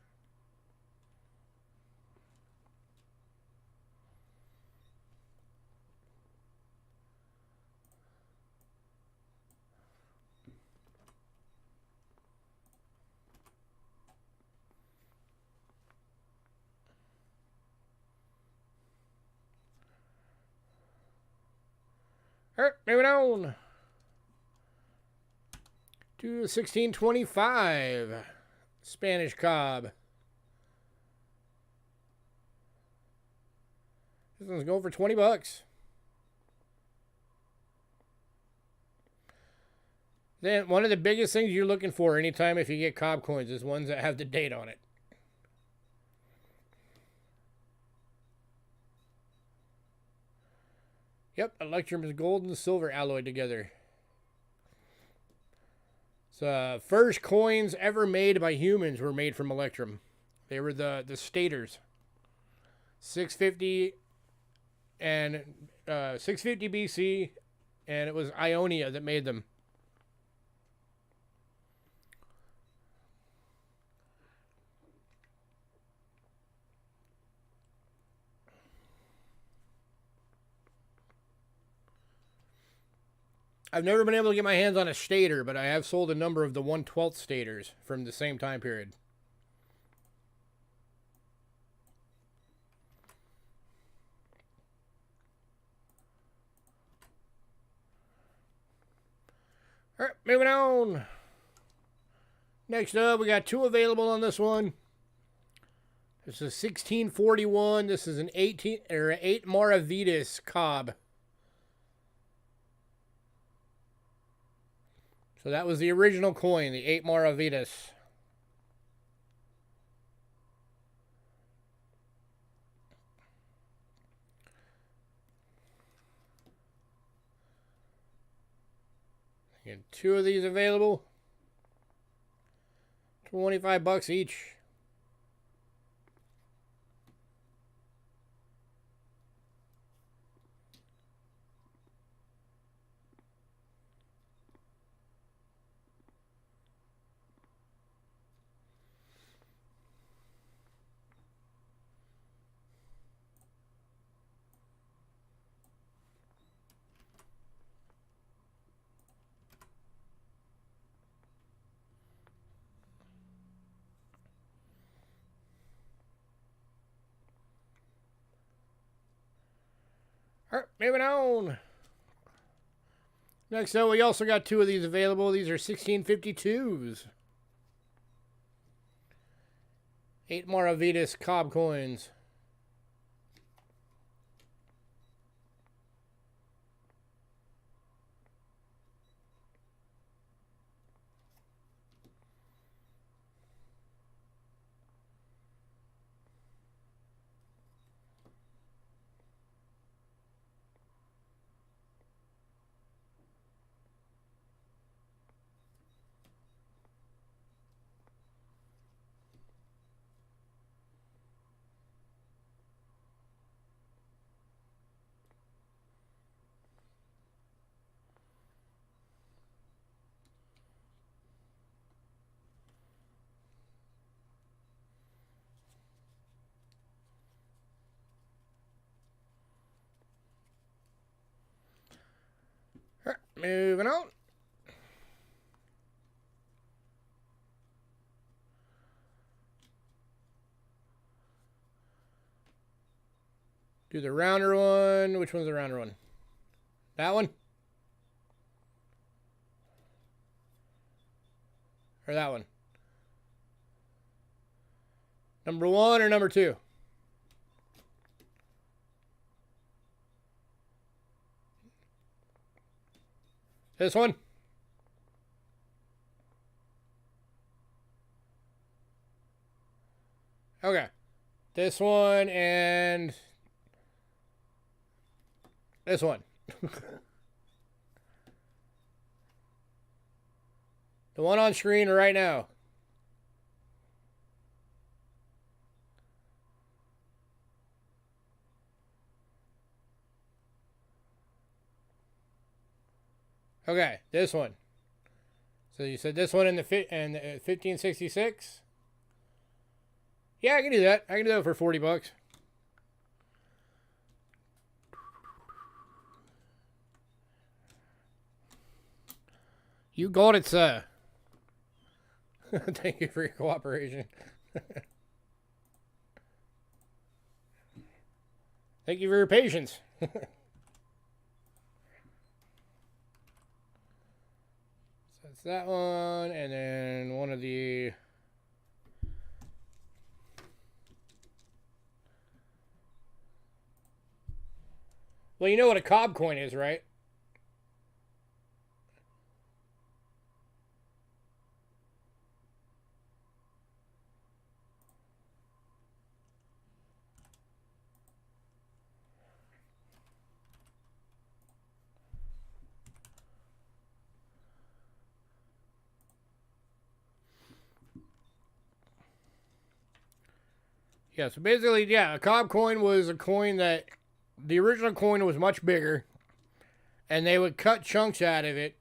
All right, moving on to 1625 Spanish cob. This one's going for $20. Then one of the biggest things you're looking for anytime if you get cob coins is ones that have the date on it. Yep, electrum is gold and silver alloyed together. So first coins ever made by humans were made from electrum. They were the staters. 650 and 650 BC, and it was Ionia that made them. I've never been able to get my hands on a stater, but I have sold a number of the 1/12 staters from the same time period. All right, moving on. Next up, we got two available on this one. This is 1641. This is an 8 Maravitas cob. So that was the original coin, the 8 Maravitas. Get two of these available. $25 each. All right, moving on. Next up, we also got two of these available. These are 1652s. 8 Maravitas cob coins. All right, moving on. Do the rounder one. Which one's the rounder one? That one? Or that one? Number 1 or number 2? This one? Okay. This one and this one. The one on screen right now. Okay, this one. So you said this one in the 1566? Yeah, I can do that. I can do that for $40. You got it, sir. Thank you for your cooperation. Thank you for your patience. So that's that one, and then one of the... Well, you know what a cob coin is, right? Yeah, so basically, yeah, a cob coin was a coin that the original coin was much bigger, and they would cut chunks out of it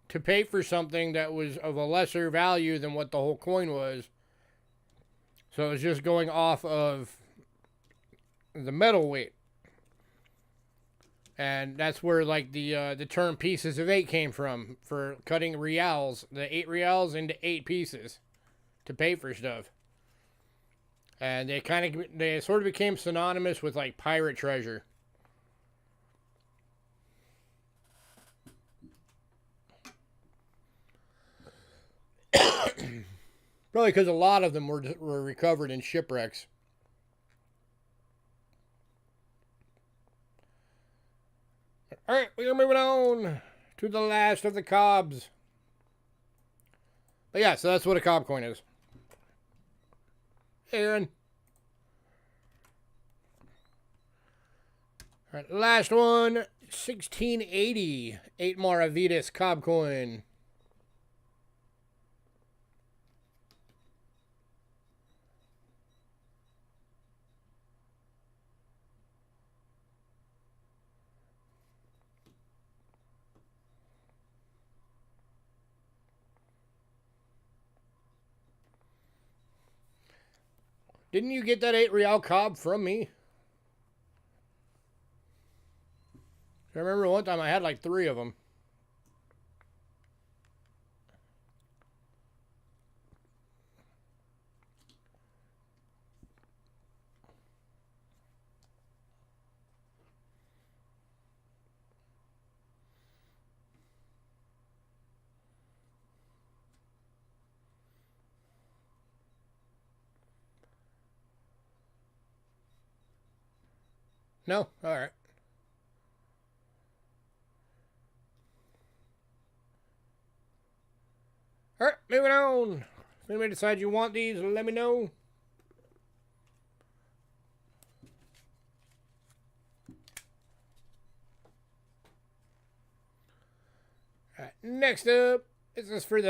to pay for something that was of a lesser value than what the whole coin was. So it was just going off of the metal weight. And that's where like the term pieces of 8 came from, for cutting reals, the 8 reals into 8 pieces to pay for stuff. And they sort of became synonymous with like pirate treasure. Probably because a lot of them were recovered in shipwrecks. Alright, we are moving on to the last of the cobs. But yeah, so that's what a cob coin is. Aaron. Alright, last one. 1680. 8 Maravidas cob coin. Didn't you get that 8 real cob from me? I remember one time I had like 3 of them. No? Alright. Alright, moving on. If anybody decides you want these, let me know. Alright, next up, this is for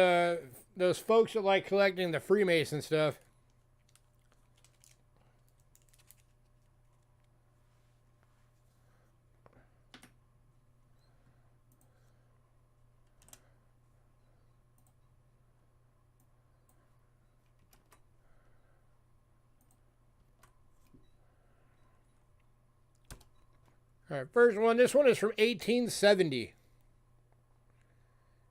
those folks that like collecting the Freemason stuff. Alright, first one. This one is from 1870.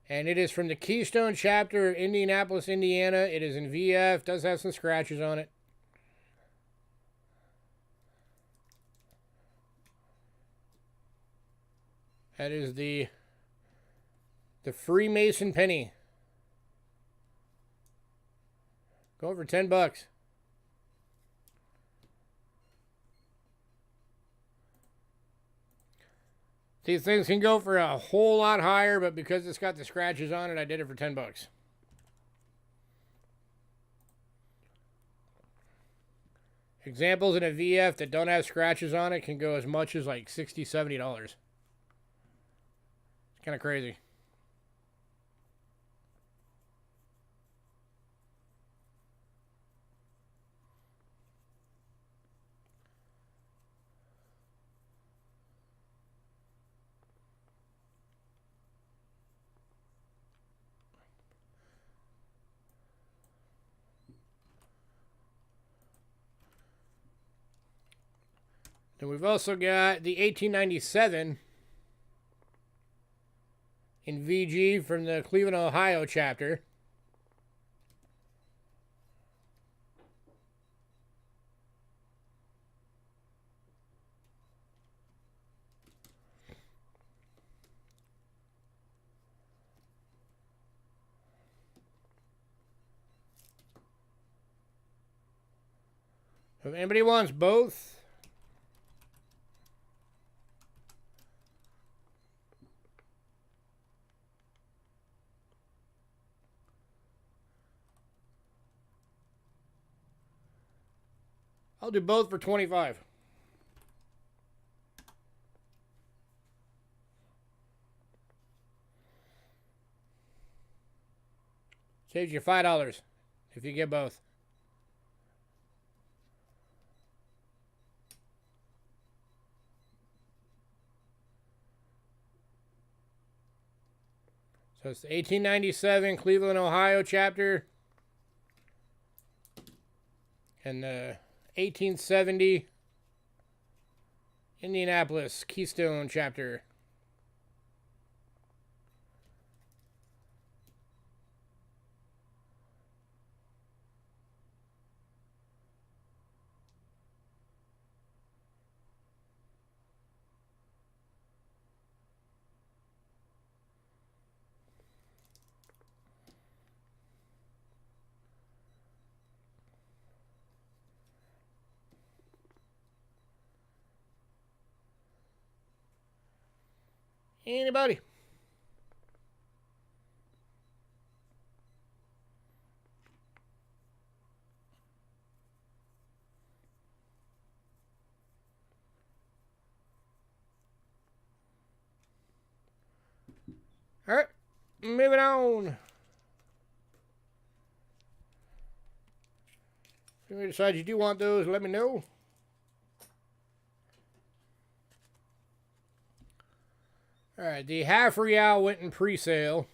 And it is from the Keystone chapter of Indianapolis, Indiana. It is in VF. Does have some scratches on it. That is the Freemason penny. Going for $10. These things can go for a whole lot higher, but because it's got the scratches on it, I did it for $10. Examples in a VF that don't have scratches on it can go as much as like $60, $70. It's kind of crazy. Then we've also got the 1897 in VG from the Cleveland, Ohio chapter. If anybody wants both, I'll do both for $25. Saves you $5 if you get both. So it's the 1897 Cleveland, Ohio chapter. And the 1870 Indianapolis Keystone chapter. Anybody? All right, moving on. If you decide you do want those, let me know. All right, the half real went in pre-sale.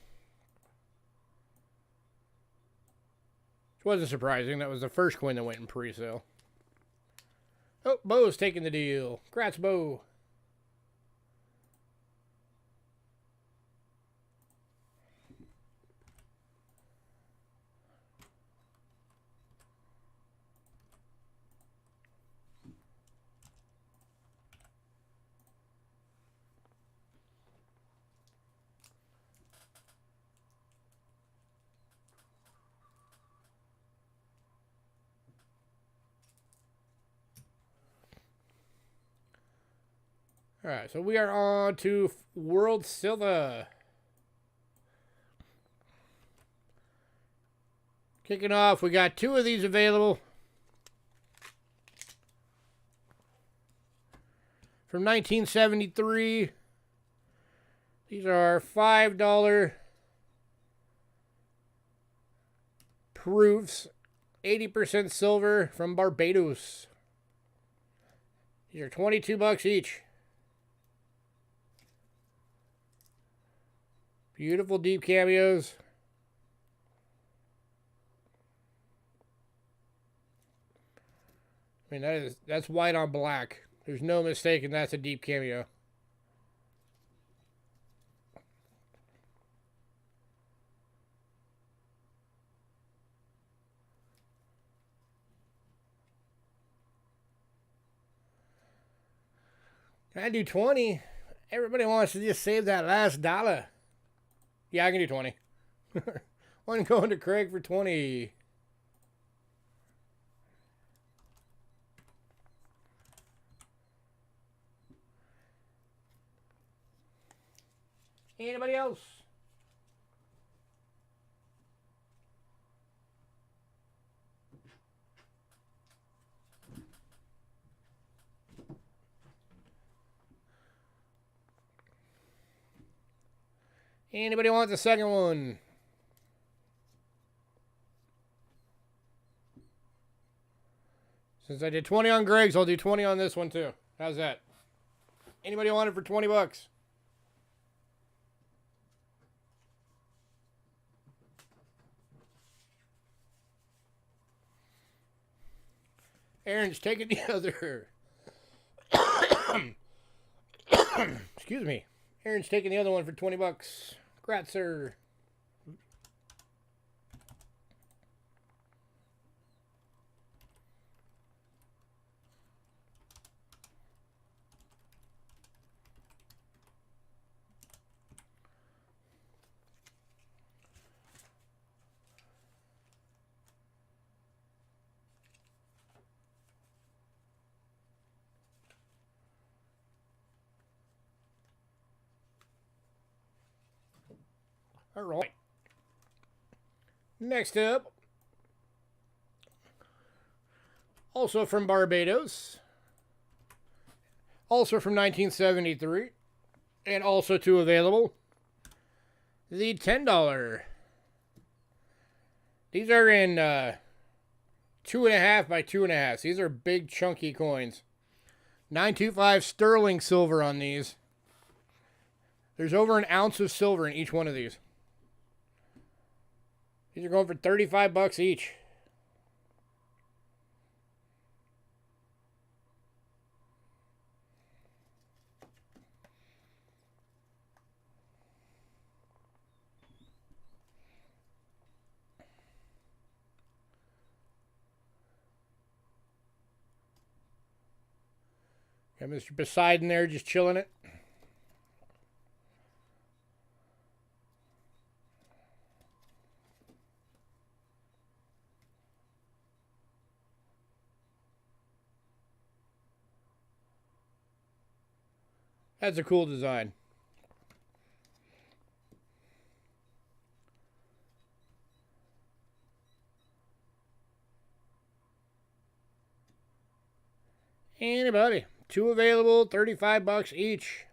Which wasn't surprising. That was the first coin that went in pre-sale. Oh, Bo's taking the deal. Congrats, Bo. All right, so we are on to World Silver. Kicking off, we got two of these available. From 1973. These are $5 proofs. 80% silver from Barbados. These are $22 each. Beautiful deep cameos. I mean, that's white on black. There's no mistaking that's a deep cameo. Can I do 20? Everybody wants to just save that last dollar. Yeah, I can do 20. One going to Craig for 20. Anybody else? Anybody want the second one? Since I did 20 on Greg's, I'll do 20 on this one too. How's that? Anybody want it for $20? Aaron's taking the other. Excuse me. Aaron's taking the other one for $20. Congrats, sir. All right. Next up, also from Barbados, also from 1973, and also two available, the $10. These are in 2.5 by 2.5. These are big chunky coins. 925 sterling silver on these. There's over an ounce of silver in each one of these. These are going for 35 bucks each. Got Mr. Poseidon there just chilling it. That's a cool design. Anybody. 2 available, 35 bucks each.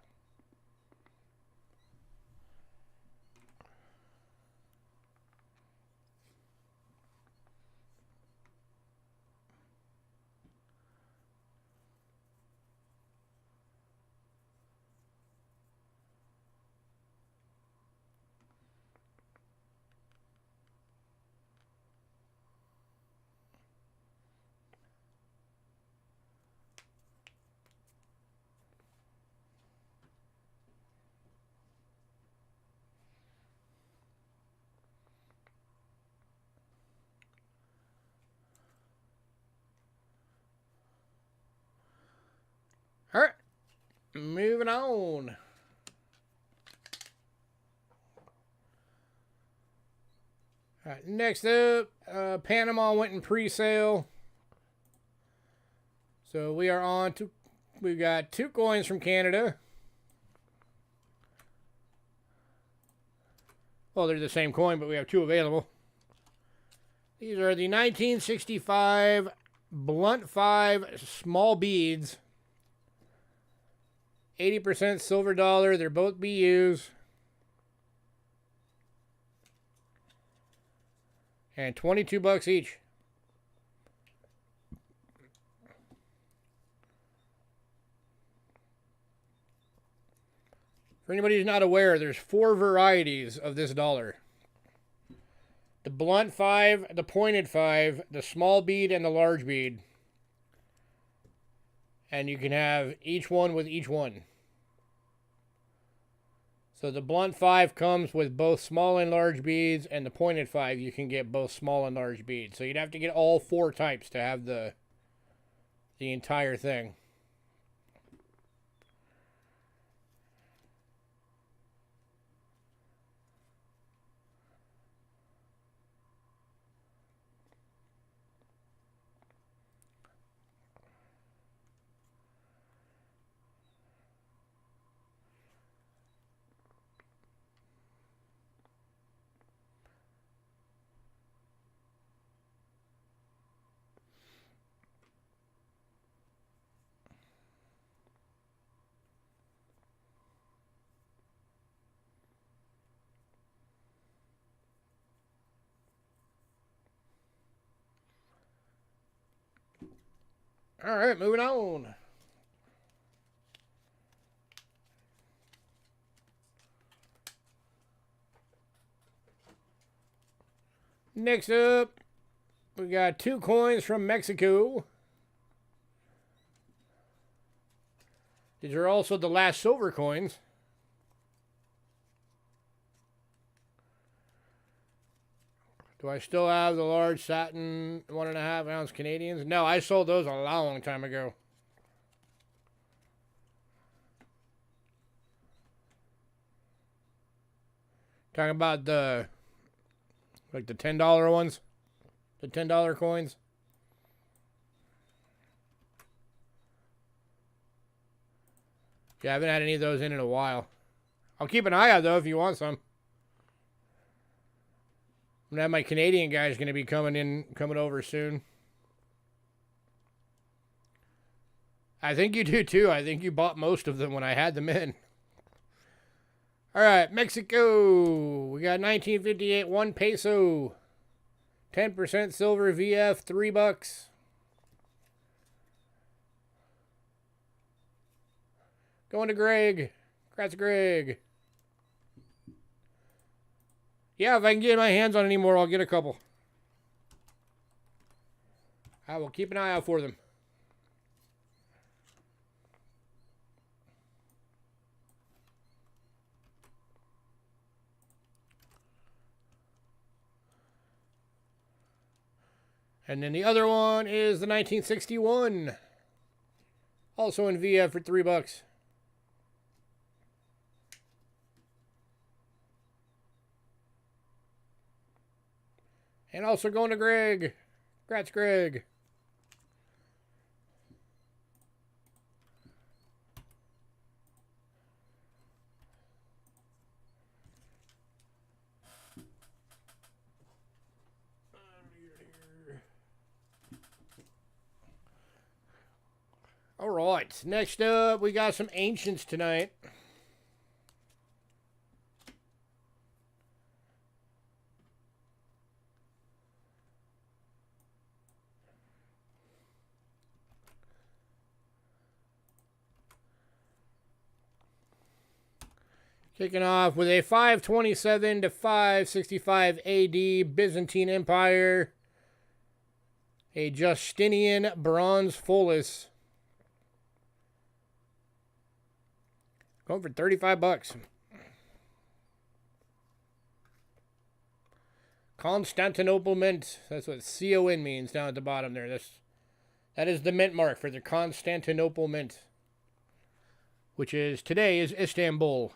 All right, moving on. All right, next up, Panama went in pre-sale. So we are on to, we've got 2 coins from Canada. Well, they're the same coin, but we have 2 available. These are the 1965 Blunt 5 small beads. 80% silver dollar. They're both BUs. And 22 bucks each. For anybody who's not aware, there's 4 varieties of this dollar. The blunt 5, the pointed 5, the small bead, and the large bead. And you can have each one with each one. So the blunt 5 comes with both small and large beads, and the pointed 5 you can get both small and large beads. So you'd have to get all 4 types to have the entire thing. All right, moving on. Next up, we got 2 coins from Mexico. These are also the last silver coins. Do I still have the large satin 1.5 ounce Canadians? No, I sold those a long time ago. Talking about the, like the $10 ones, the $10 coins. Yeah, I haven't had any of those in a while. I'll keep an eye out though if you want some. I'm gonna have my Canadian guys gonna be coming over soon. I think you do too. I think you bought most of them when I had them in. All right, Mexico. We got 1958 1 peso. 10% silver VF, 3 bucks. Going to Greg. Congrats, Greg. Yeah, if I can get my hands on any more, I'll get a couple. I will keep an eye out for them. And then the other one is the 1961. Also in VF for $3. And also going to Greg. Congrats, Greg. All right, next up, we got some ancients tonight. Kicking off with a 527 to 565 AD Byzantine Empire. A Justinian bronze fullis. Going for $35. Constantinople mint. That's what CON means down at the bottom there. That is the mint mark for the Constantinople mint, which is today is Istanbul.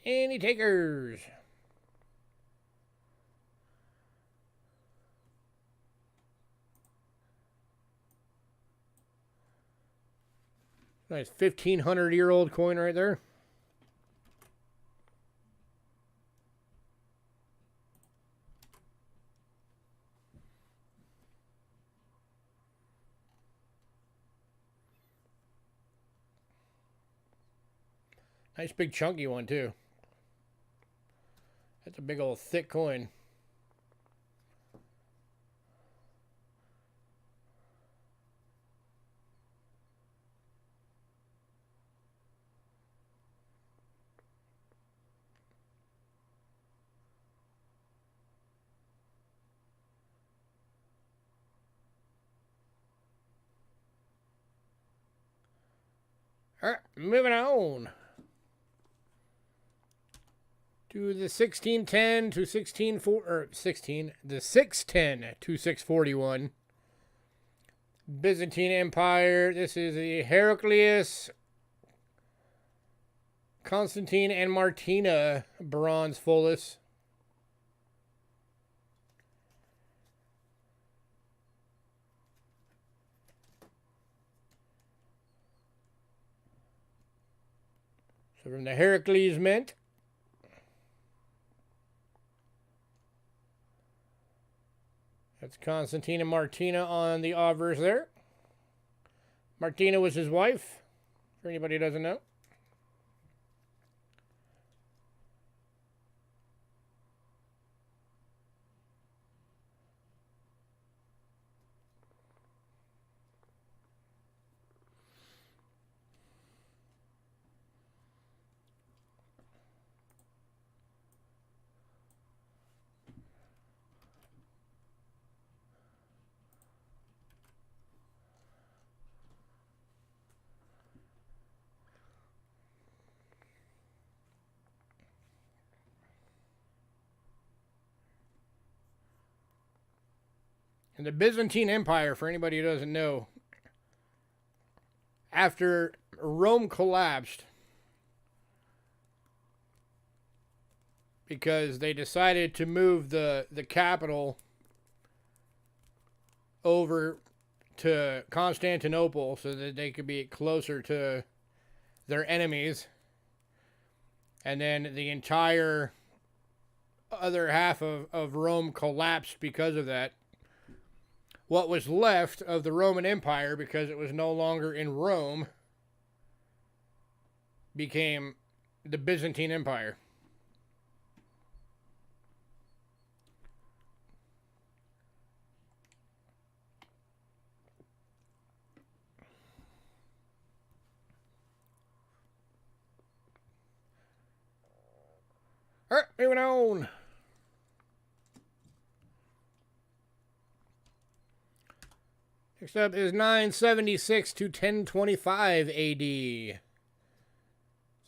Any takers? Nice 1,500-year-old coin right there. Nice big chunky one too. That's a big old thick coin. All right, moving on to the 1610 to 610 to 641 Byzantine Empire. This is the Heraclius, Constantine, and Martina bronze fullis. So from the Heracles mint. That's Constantine and Martina on the obverse there. Martina was his wife, for anybody who doesn't know. And the Byzantine Empire, for anybody who doesn't know, after Rome collapsed, because they decided to move the capital over to Constantinople so that they could be closer to their enemies. And then the entire other half of Rome collapsed because of that. What was left of the Roman Empire, because it was no longer in Rome, became the Byzantine Empire. All right, moving on. Next up is 976 to 1025 AD. It's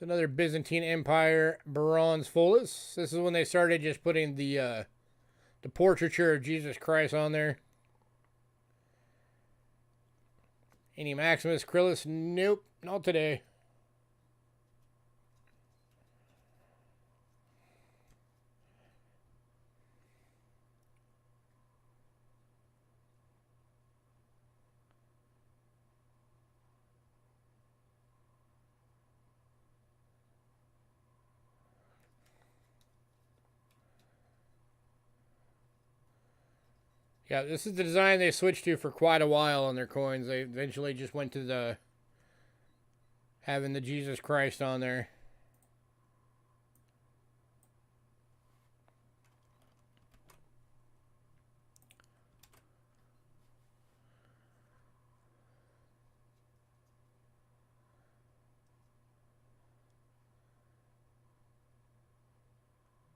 another Byzantine Empire bronze fullis. This is when they started just putting the portraiture of Jesus Christ on there. Any Maximus Crillis? Nope, not today. Yeah, this is the design they switched to for quite a while on their coins. They eventually just went to the having the Jesus Christ on there.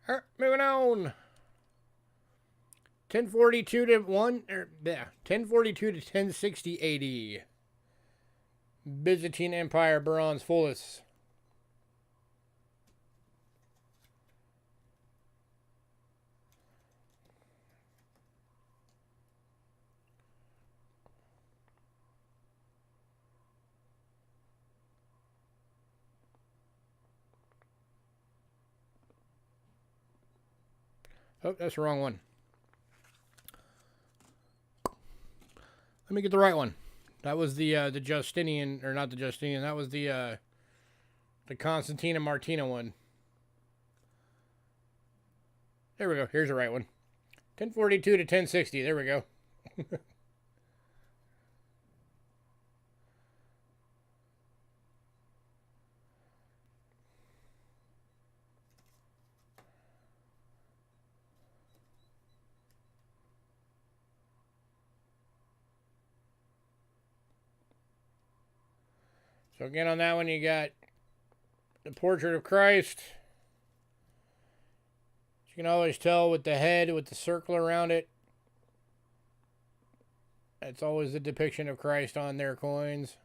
All right, moving on. 1042 to 1042 to 1060 AD. Byzantine Empire bronze fullis. Oh, that's the wrong one. Let me get the right one. That was the Justinian, or not the Justinian. That was the Constantine and Martina one. There we go. Here's the right one. 1042 to 1060. There we go. So again, on that one, you got the portrait of Christ. You can always tell with the head, with the circle around it. That's always the depiction of Christ on their coins.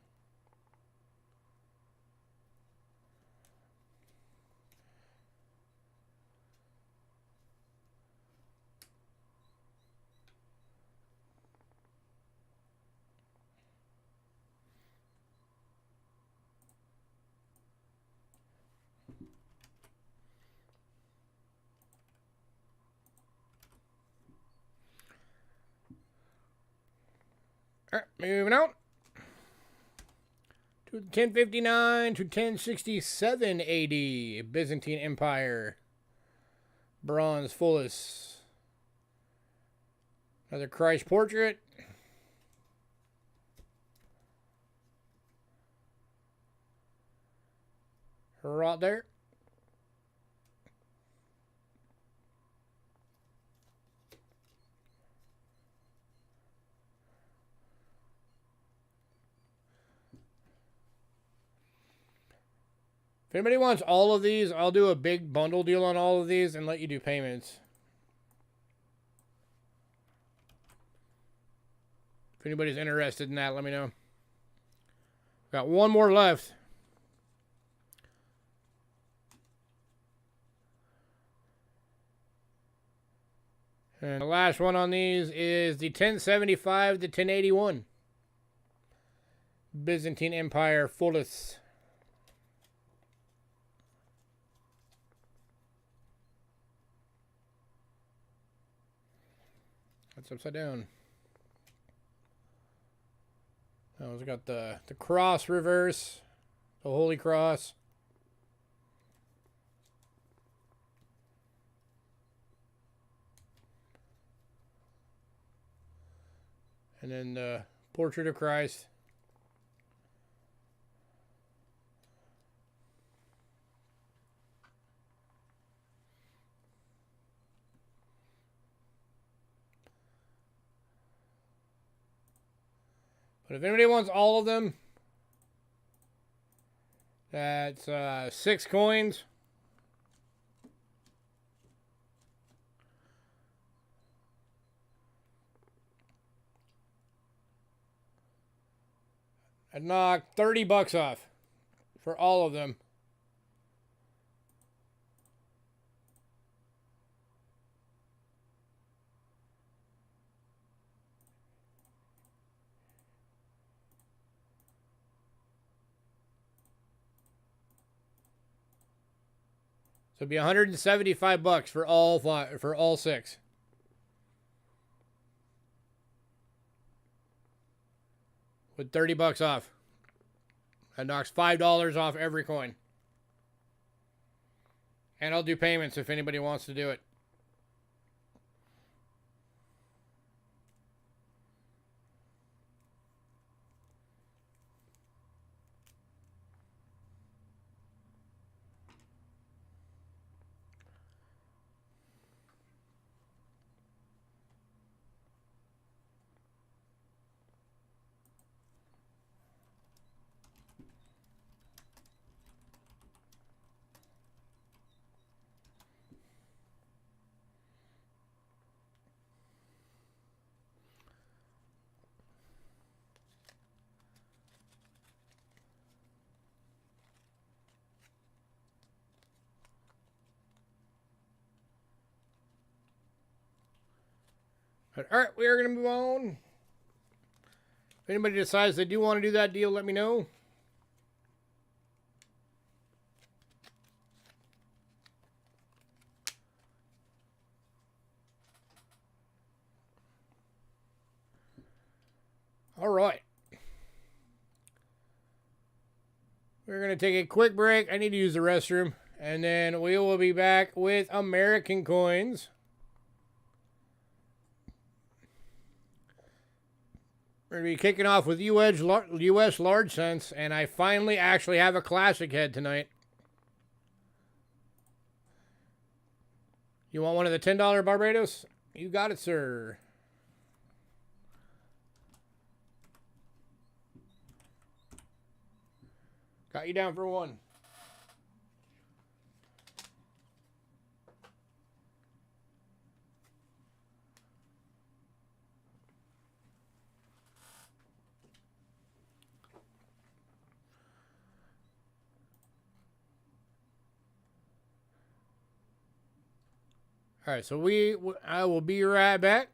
All right, moving on to 1059 to 1067 AD, Byzantine Empire, bronze fullis. Another Christ portrait. Right there. If anybody wants all of these, I'll do a big bundle deal on all of these and let you do payments. If anybody's interested in that, let me know. Got one more left. And the last one on these is the 1075 to 1081. Byzantine Empire fullis. That's upside down. Oh, it's got the cross reverse, the Holy Cross. And then the portrait of Christ. But if anybody wants all of them, that's 6 coins. I'd knock $30 off for all of them. So it'd be $175 for all 6. With $30 off. That knocks $5 off every coin. And I'll do payments if anybody wants to do it. But, all right, we are going to move on. If anybody decides they do want to do that deal, let me know. All right. We're going to take a quick break. I need to use the restroom. And then we will be back with American coins. We're going to be kicking off with US large cents. And I finally actually have a classic head tonight. You want one of the $10 Barbados? You got it, sir. Got you down for one. All right, so I will be right back.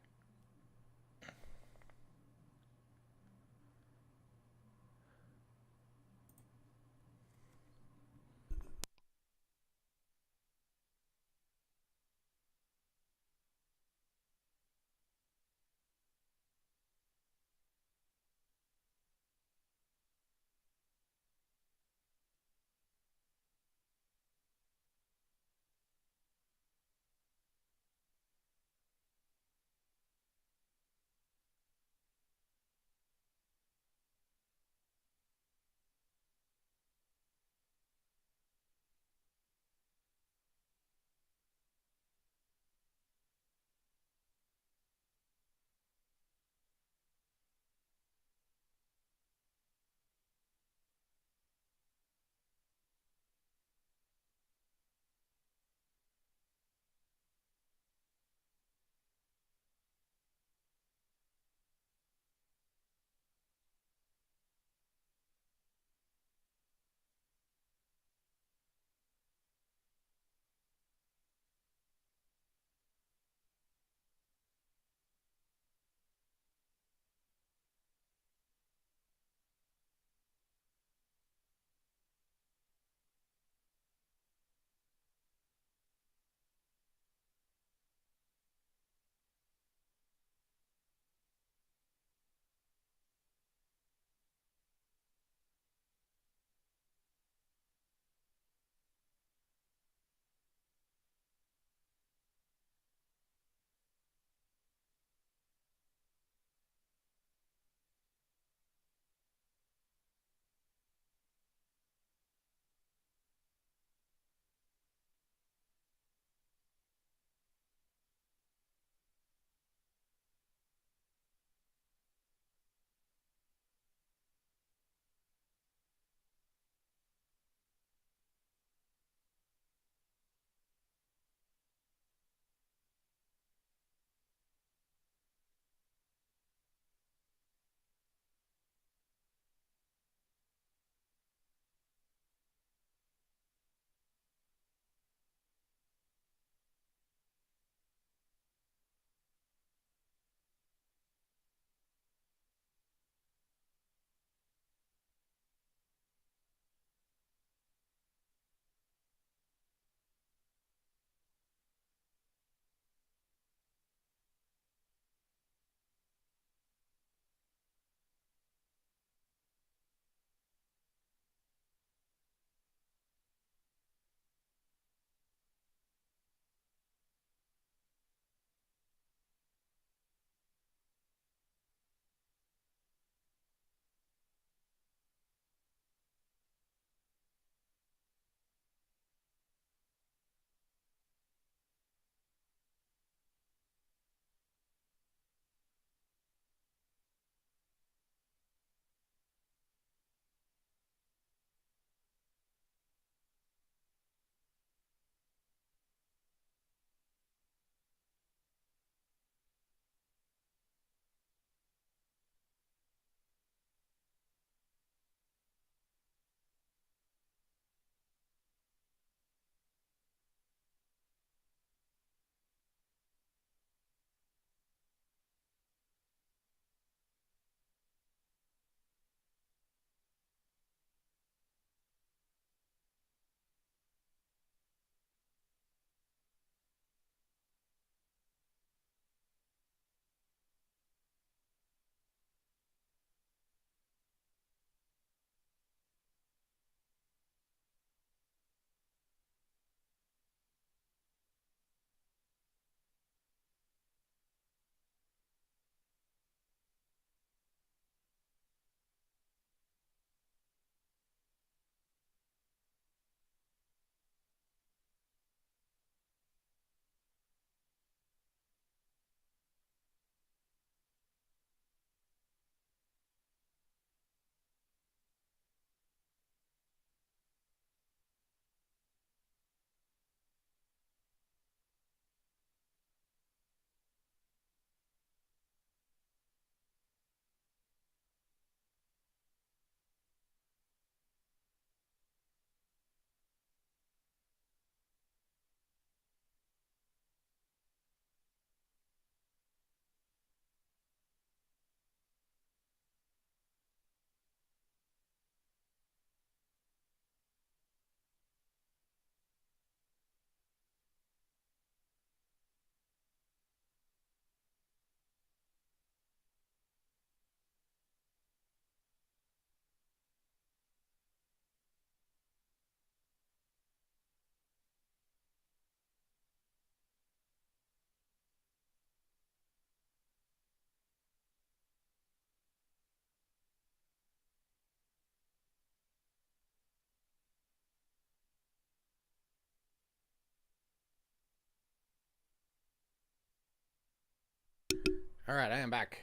Alright, I am back.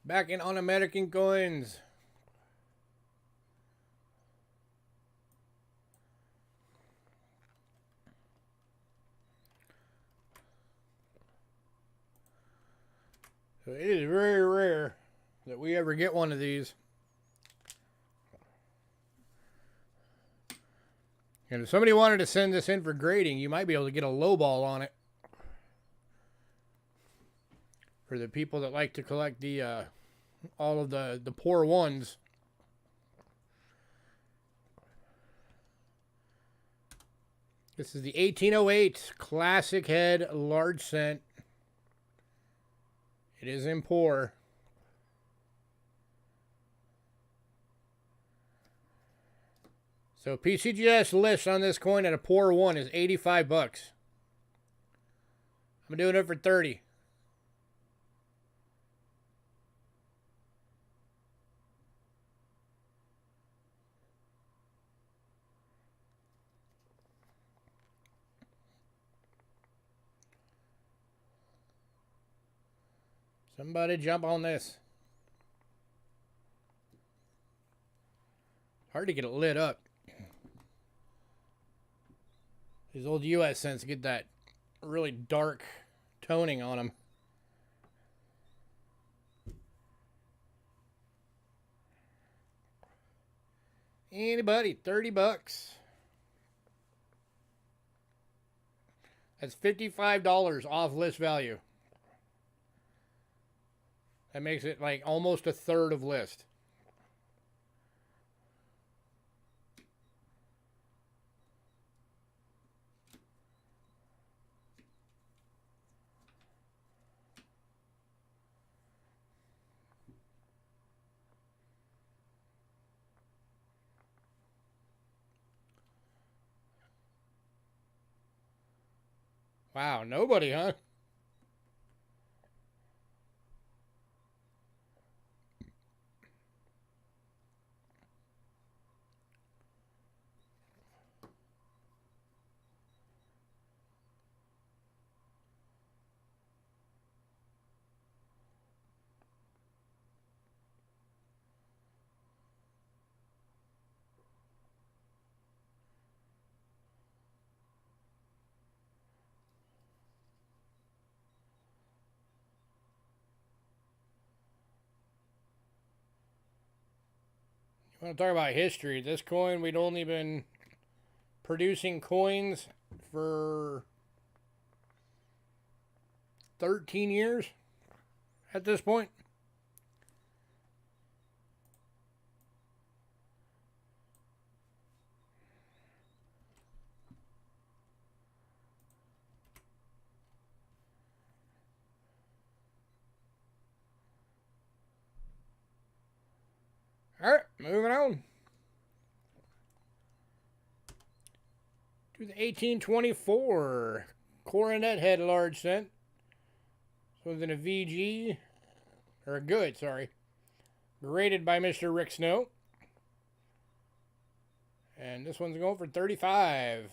Back in on American Coins. So it is very rare that we ever get one of these. And if somebody wanted to send this in for grading, you might be able to get a low ball on it. For the people that like to collect the all of the poor ones. This is the 1808 Classic Head Large Cent. It is in poor. So PCGS list on this coin at a poor one is 85 bucks. I'm doing it for 30. Somebody jump on this. Hard to get it lit up. These old US cents get that really dark toning on them. Anybody, 30 bucks. That's $55 off list value. That makes it like almost a third of list. Wow, nobody, huh? You want to talk about history? This coin, we'd only been producing coins for 13 years at this point. All right, moving on to the 1824 Coronet Head Large Cent. This one's in a VG, or a good, sorry, graded by Mr. Rick Snow. And this one's going for 35.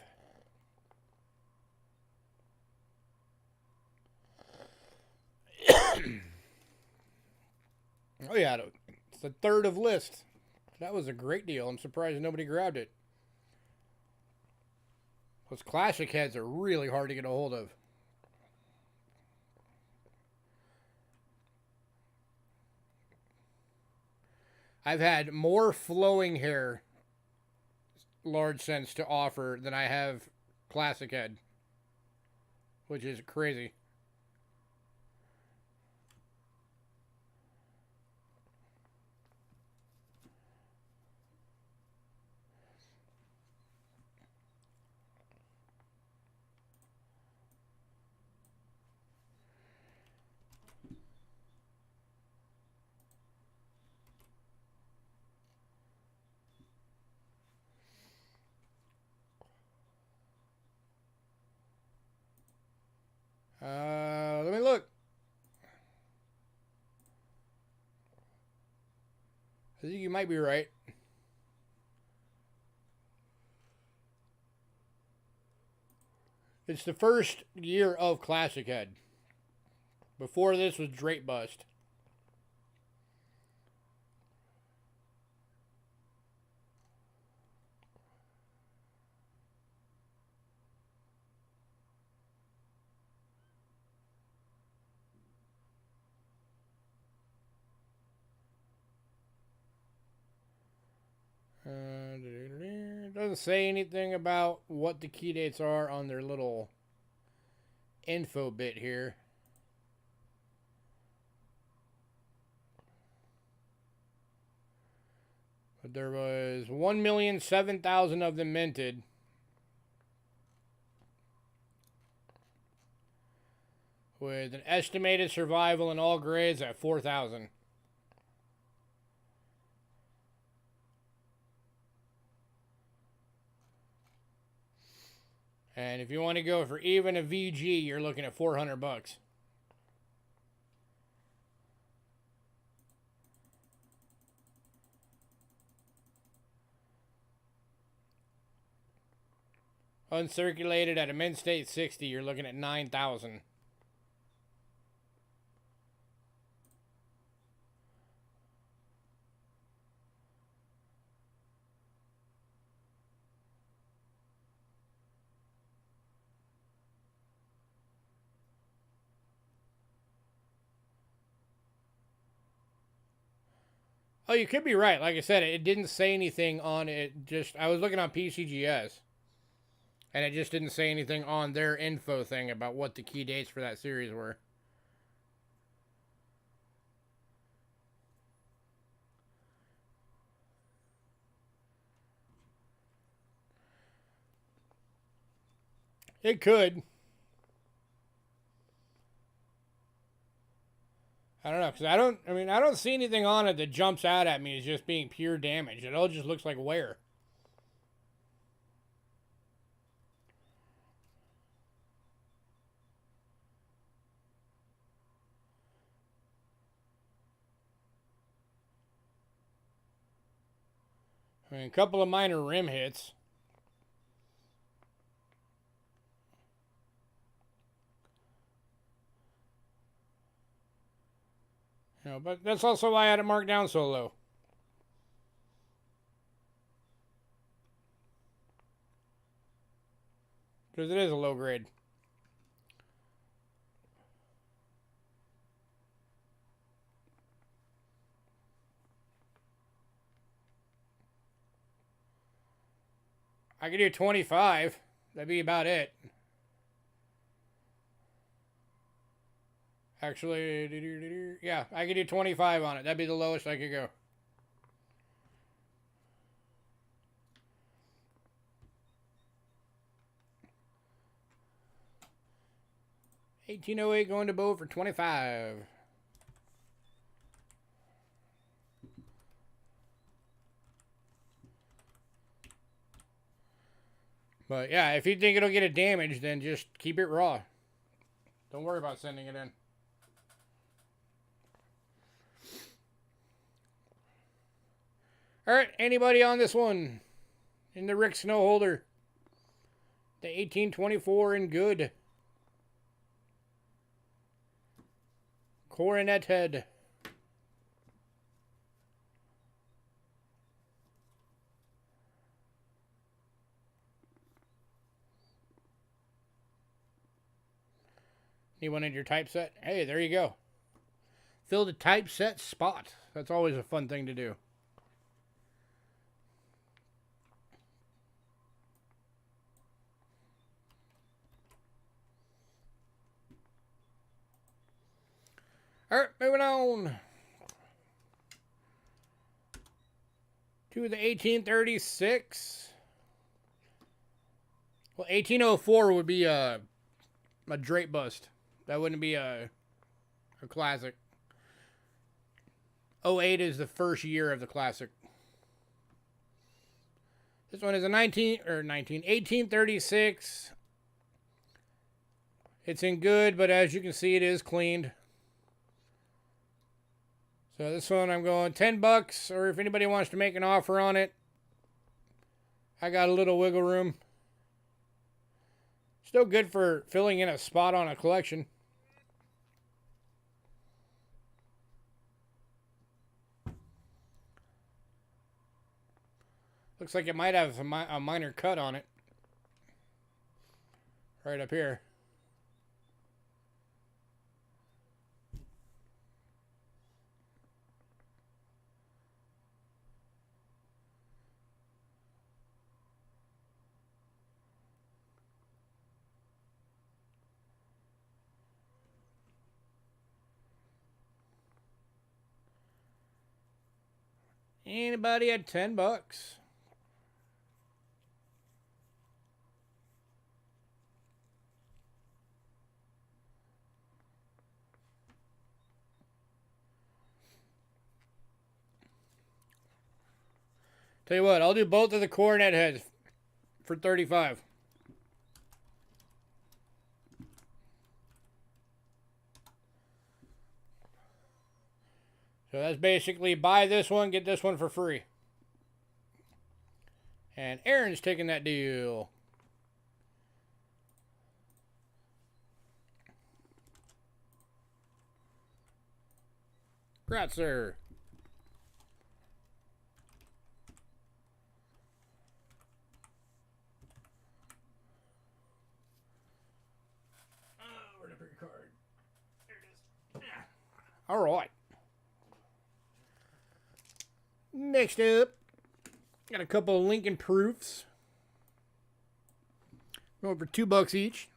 Oh yeah, it's a third of list. That was a great deal. I'm surprised nobody grabbed it. Those classic heads are really hard to get a hold of. I've had more flowing hair large cents to offer than I have classic head, which is crazy. Let me look. I think you might be right. It's the first year of Classic Head. Before this was Drake Bust. Doesn't say anything about what the key dates are on their little info bit here. But there was 1,007,000 of them minted. With an estimated survival in all grades at 4,000. And if you want to go for even a VG, you're looking at $400. Uncirculated at a mint state 60, you're looking at 9,000. Oh, you could be right. Like I said, it didn't say anything on it. Just I was looking on PCGS, and it just didn't say anything on their info thing about what the key dates for that series were. It could. I don't know, because I don't see anything on it that jumps out at me as just being pure damage. It all just looks like wear. I mean, a couple of minor rim hits. You know, but that's also why I had it marked down so low. Because it is a low grade. I could do 25. That'd be about it. Actually, yeah, I could do 25 on it. That'd be the lowest I could go. $18.08 going to Bo for 25. But yeah, if you think it'll get it damaged, then just keep it raw. Don't worry about sending it in. All right, anybody on this one? In the Rick Snow holder. The 1824 in good. Coronet head. Anyone in your typeset? Hey, there you go. Fill the typeset spot. That's always a fun thing to do. All right, moving on to the 1836. Well, 1804 would be a Drake bust. That wouldn't be a classic. 08 is the first year of the classic. This one is a 1836. It's in good, but as you can see, it is cleaned. So this one I'm going $10, or if anybody wants to make an offer on it, I got a little wiggle room. Still good for filling in a spot on a collection. Looks like it might have a minor cut on it. Right up here. Anybody at $10? Tell you what, I'll do both of the coronet heads for $35. So that's basically buy this one, get this one for free. And Aaron's taking that deal. Congrats, sir. Where'd I put your card? There it is. Yeah. All right. Next up, got a couple of Lincoln proofs. Going for $2 each.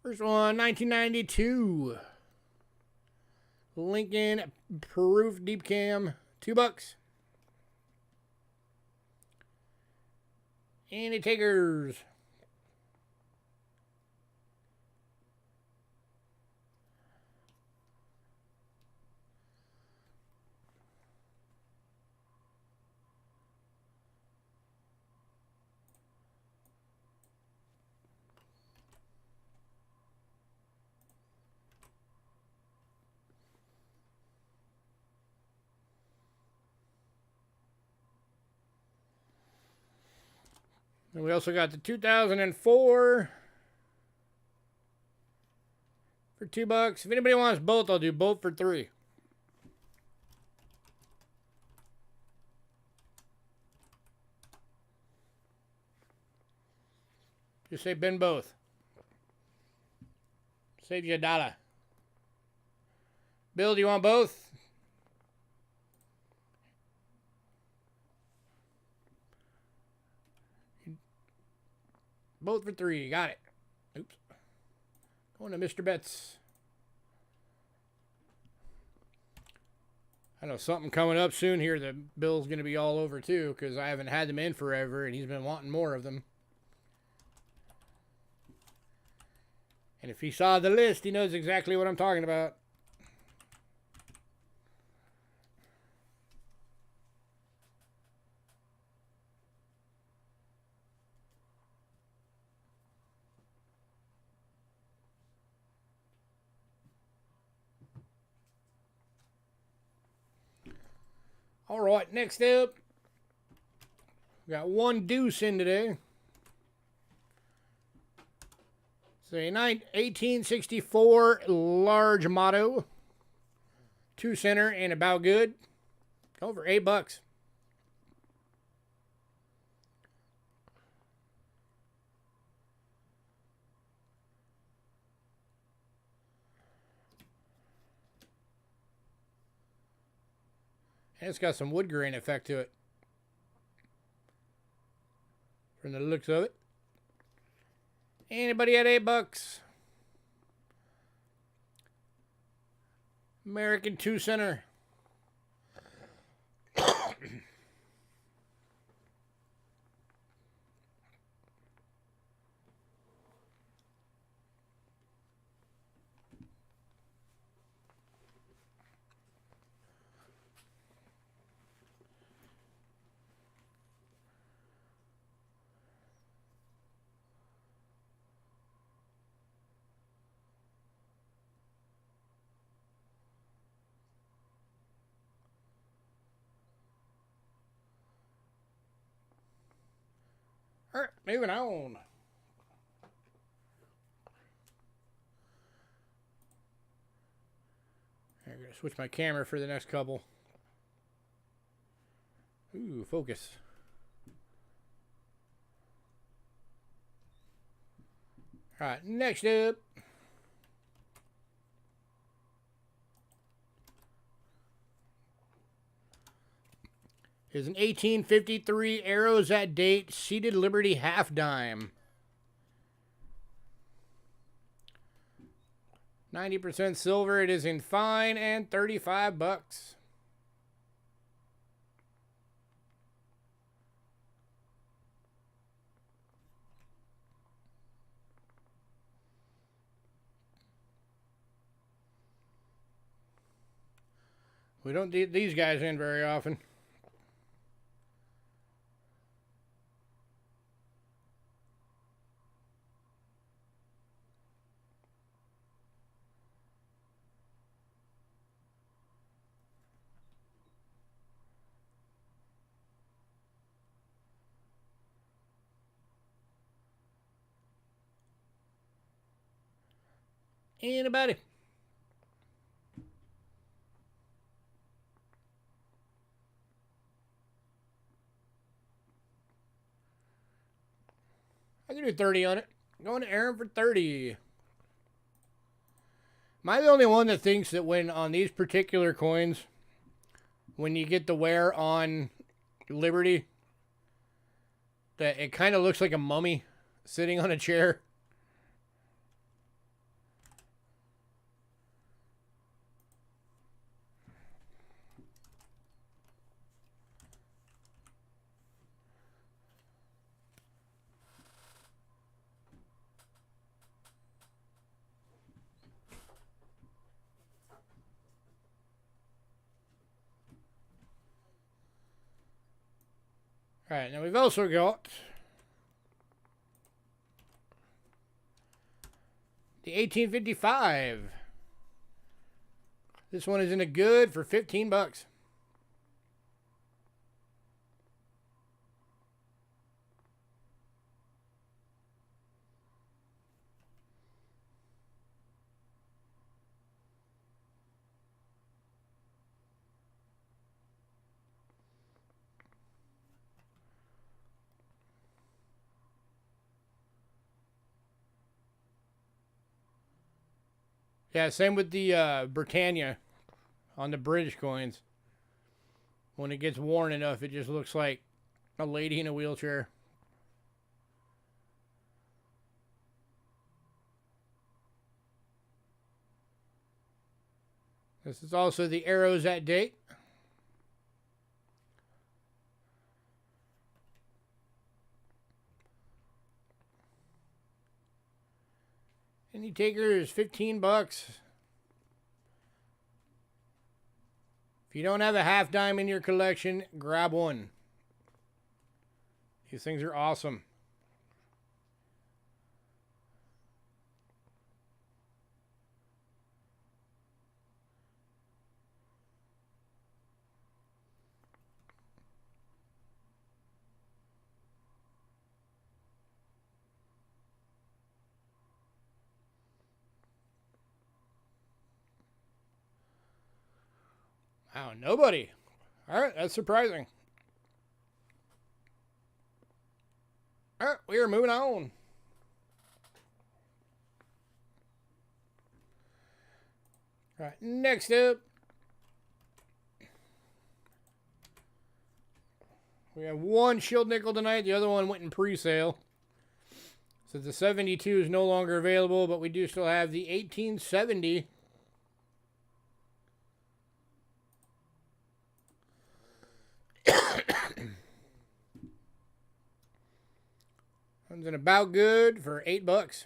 First one, 1992. Lincoln proof deep cam, $2. Any takers? And we also got the 2004 for $2. If anybody wants both, I'll do both for $3. Just say bin both. Save you $1. Bill, do you want both? Both for $3. Got it. Oops. Going to Mr. Betts. I know something coming up soon here that Bill's going to be all over too, because I haven't had them in forever and he's been wanting more of them. And if he saw the list, he knows exactly what I'm talking about. All right, next up, we got one deuce in today. It's a 1864 large motto, 2 center and about good. Over $8. And it's got some wood grain effect to it, from the looks of it. Anybody at $8? American 2 center. All right, moving on. I'm going to switch my camera for the next couple. Ooh, focus. All right, next up is an 1853 Arrows at Date Seated Liberty half dime. 90% silver. It is in fine and $35. We don't get these guys in very often. Anybody? I can do 30 on it. Going to Aaron for 30. Am I the only one that thinks that when on these particular coins, when you get the wear on Liberty, that it kind of looks like a mummy sitting on a chair? All right, now we've also got the 1855. This one is in a good for $15. Yeah, same with the Britannia on the British coins. When it gets worn enough, it just looks like a lady in a wheelchair. This is also the Arrows at Date. Any takers, $15. If you don't have a half dime in your collection, grab one. These things are awesome. Wow, nobody. All right, that's surprising. All right, we are moving on. All right, next up, we have one shield nickel tonight. The other one went in pre-sale. So the 72 is no longer available, but we do still have the 1870. Comes in about good for $8.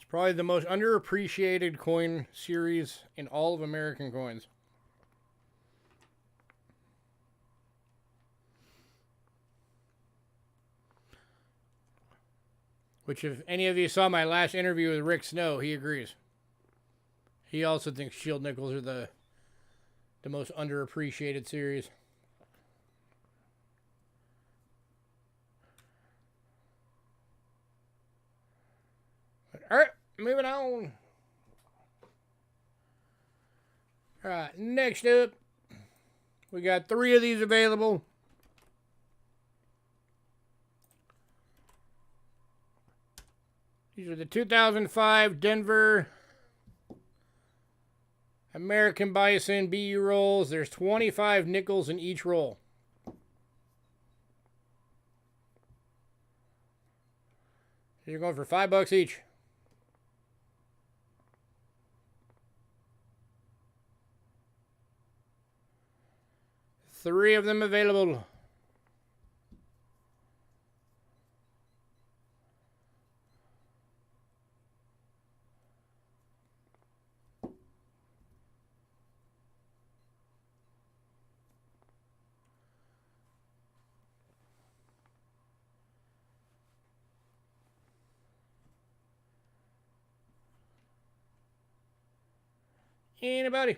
Probably the most underappreciated coin series in all of American coins. Which, if any of you saw my last interview with Rick Snow, he agrees. He also thinks shield nickels are the most underappreciated series. All right, moving on. All right, next up, we got 3 of these available. These are the 2005 Denver American Bison BU rolls. There's 25 nickels in each roll. You're going for $5 each. Three of them available. Anybody?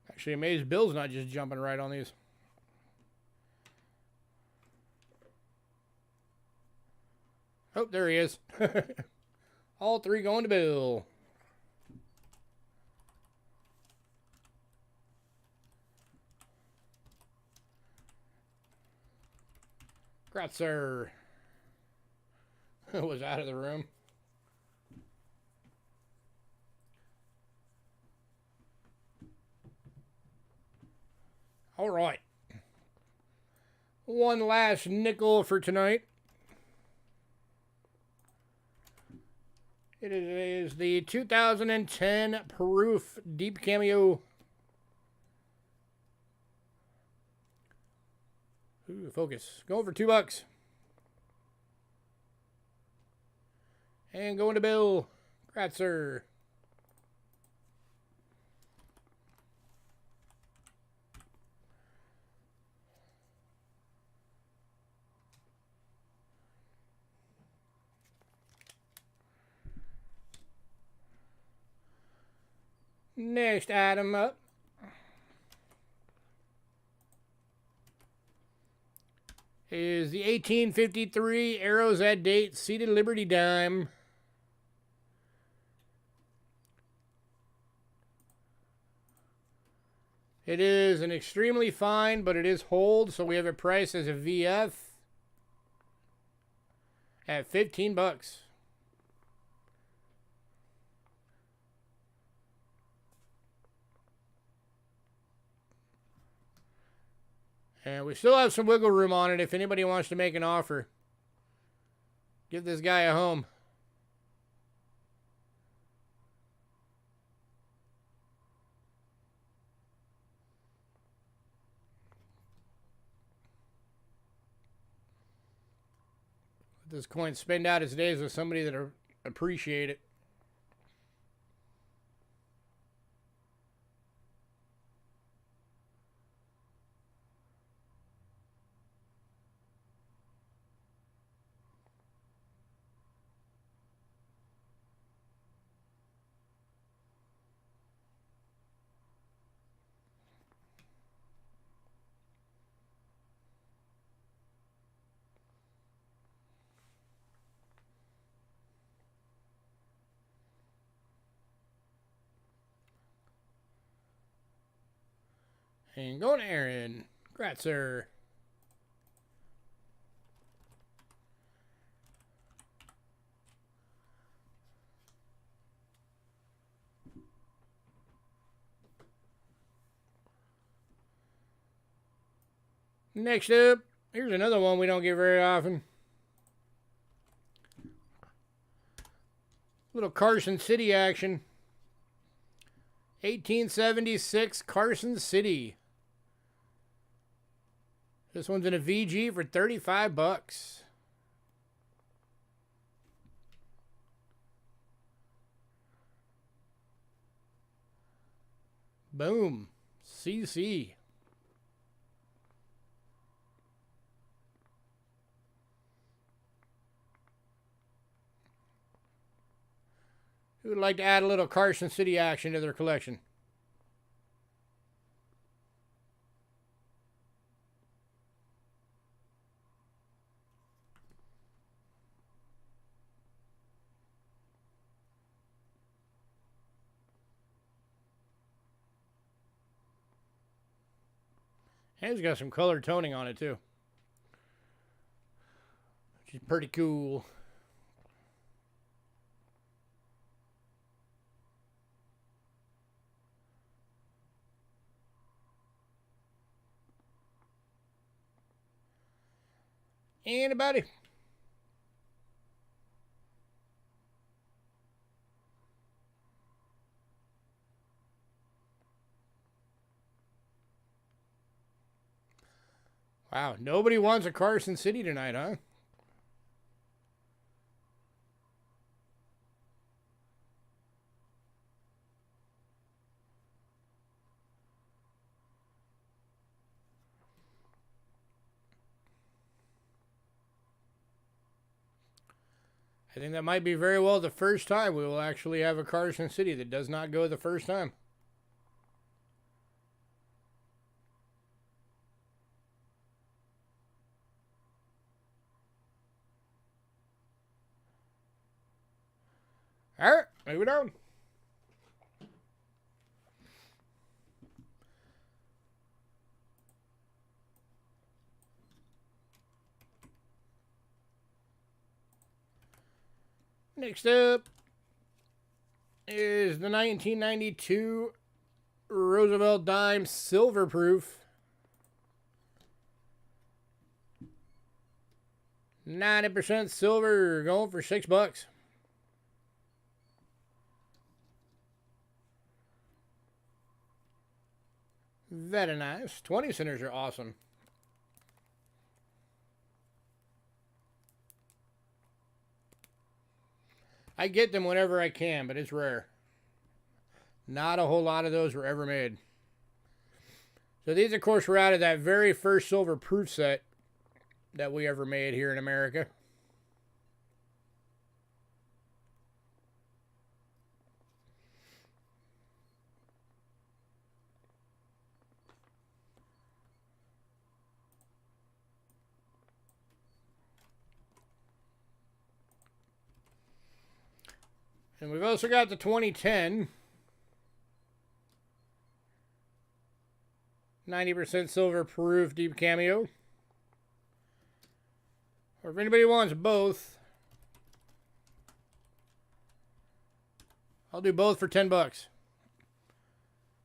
Actually amazed Bill's not just jumping right on these. Oh, there he is. All 3 going to Bill. Gratzer was out of the room. All right. One last nickel for tonight. It is the 2010 Proof Deep Cameo. Ooh, focus. Going for $2. And going to Bill. Gratzer. Next item up is the 1853 Arrows at Date Seated Liberty Dime. It is an extremely fine, but it is hold, so we have it priced as a VF at $15. And we still have some wiggle room on it if anybody wants to make an offer. Give this guy a home. Let this coin spend out its days with somebody that appreciate it. And going to Aaron. Gratzer. Next up, here's another one we don't get very often. Little Carson City action. 1876 Carson City. This one's in a VG for 35 bucks. Boom. CC. Who would like to add a little Carson City action to their collection? And it's got some color toning on it too, which is pretty cool. Anybody? Wow, nobody wants a Carson City tonight, huh? I think that might be very well the first time we will actually have a Carson City that does not go the first time. All right, moving on. Next up is the 1992 Roosevelt Dime Silver Proof. 90% silver, going for $6. Very nice. 20 centers are awesome. I get them whenever I can, but it's rare. Not a whole lot of those were ever made. So these, of course, were out of that very first silver proof set that we ever made here in America. And we've also got the 2010. 90% silver proof deep cameo. Or if anybody wants both, I'll do both for 10 bucks.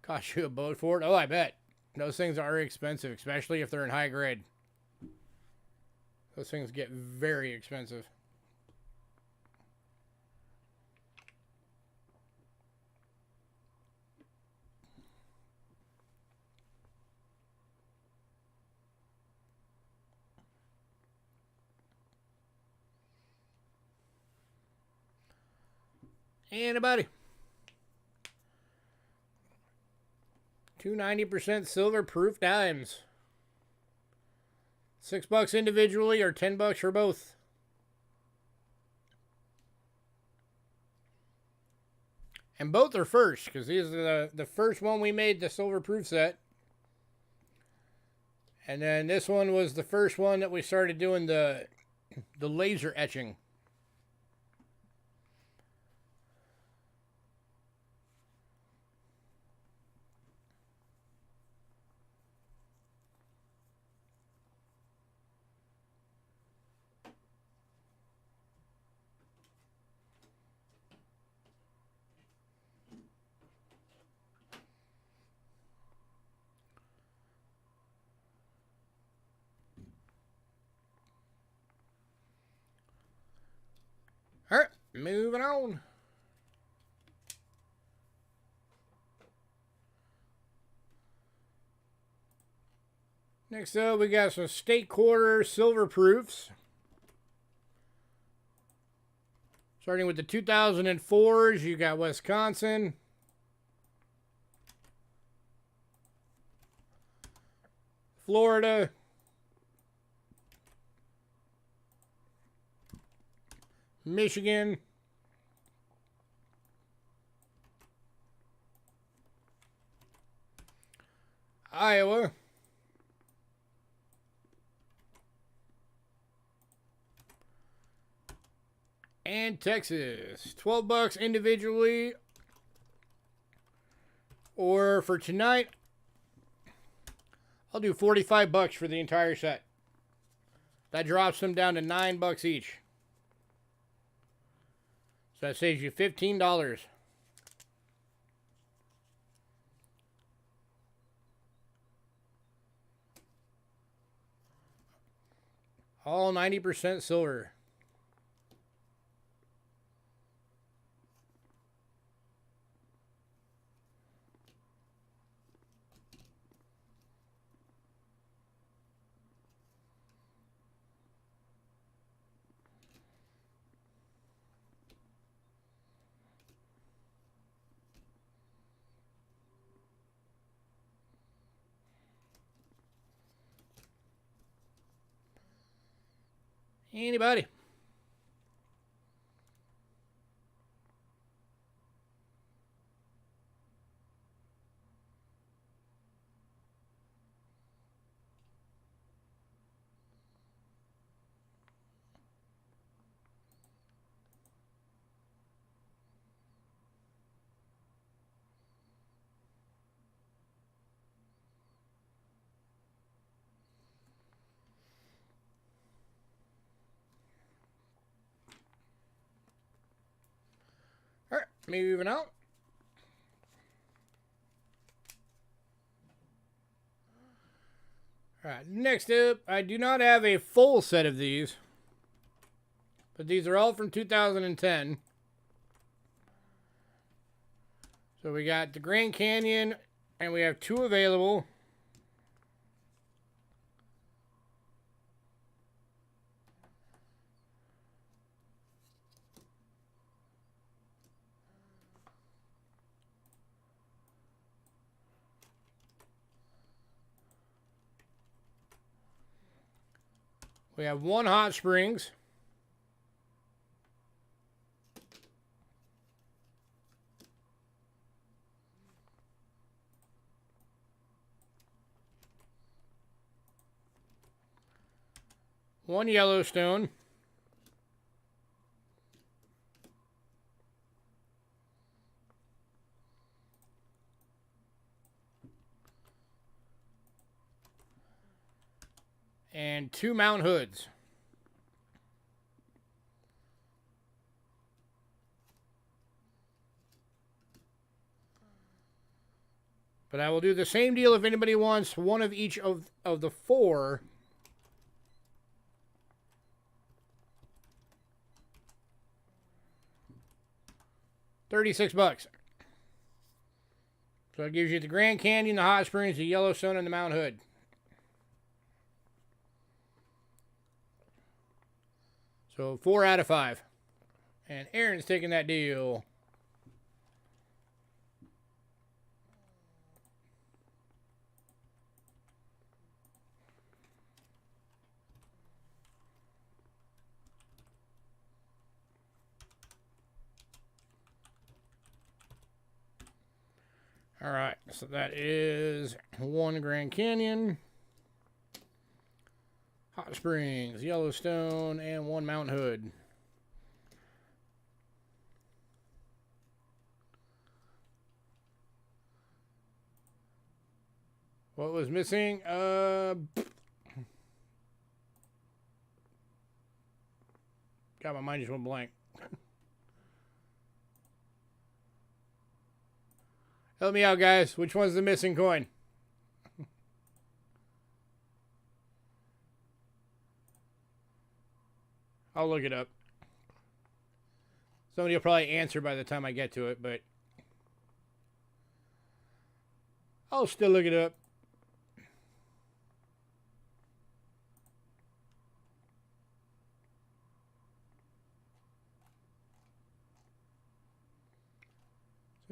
Cost you a boat for it? Oh, I bet. Those things are expensive, especially if they're in high grade. Those things get very expensive. Anybody? 290% silver proof dimes. $6 individually or 10 bucks for both. And both are first, because these are the first one we made, the silver proof set. And then this one was the first one that we started doing the laser etching. All right, moving on. Next up, we got some state quarter silver proofs. Starting with the 2004s, you got Wisconsin, Florida, Michigan, Iowa, and Texas. $12 individually, or for tonight, I'll do $45 for the entire set. That drops them down to $9 each. So that saves you $15. All 90% silver. Anybody? All right, moving on. All right, next up, I do not have a full set of these, but these are all from 2010. So we got the Grand Canyon, and we have 2 available. We have 1 Hot Springs. One Yellowstone. And 2 Mount Hoods. But I will do the same deal if anybody wants one of each of the 4. $36. So it gives you the Grand Canyon, the Hot Springs, the Yellowstone, and the Mount Hood. So 4 out of 5. And Aaron's taking that deal. All right, so that is 1 Grand Canyon, Hot Springs, Yellowstone, and 1 Mount Hood. What was missing? Got my mind just went blank. Help me out, guys. Which one's the missing coin? I'll look it up. Somebody will probably answer by the time I get to it, but I'll still look it up.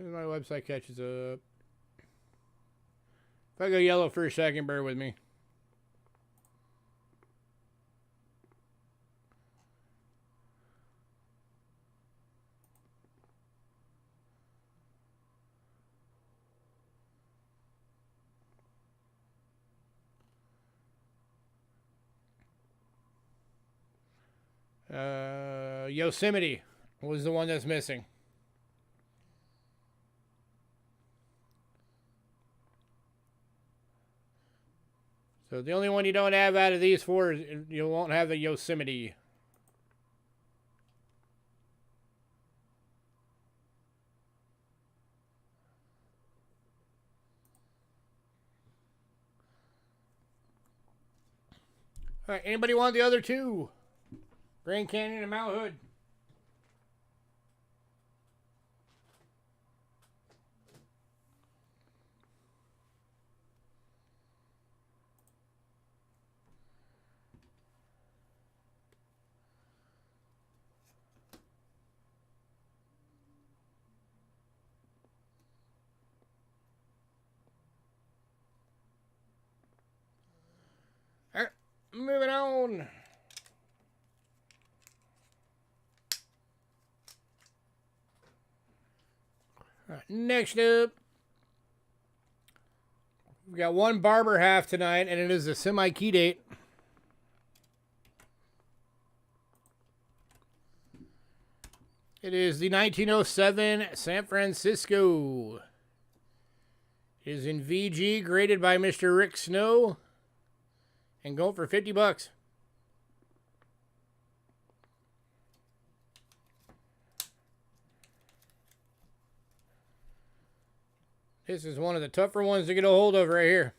soon as my website catches up. If I go yellow for a second, bear with me. Yosemite was the one that's missing. So the only one you don't have out of these four is you won't have the Yosemite. All right, anybody want the other two? Grand Canyon and Mount Hood. All right, moving on. All right, next up, we've got one barber half tonight, and it is a semi-key date. It is the 1907 San Francisco. It is in VG, graded by Mr. Rick Snow, and going for $50. This is one of the tougher ones to get a hold of right here.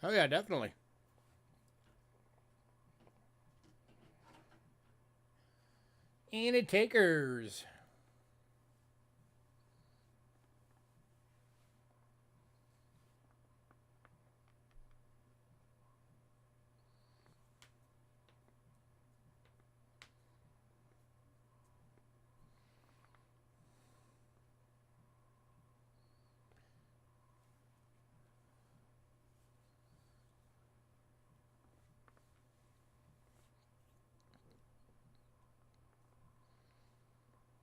Oh yeah, definitely. And it takers.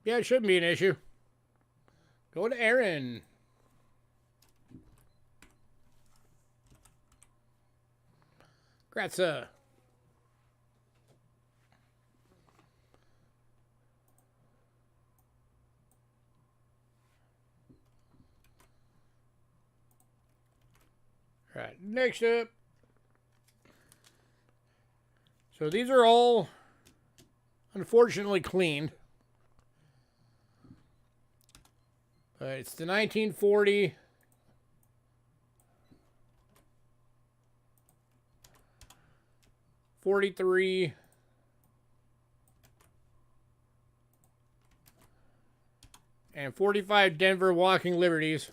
Yeah, it shouldn't be an issue. Go to Aaron. Gratza. All right, next up. So these are all, unfortunately, cleaned. It's the 1940 43 and 45 Denver Walking Liberties.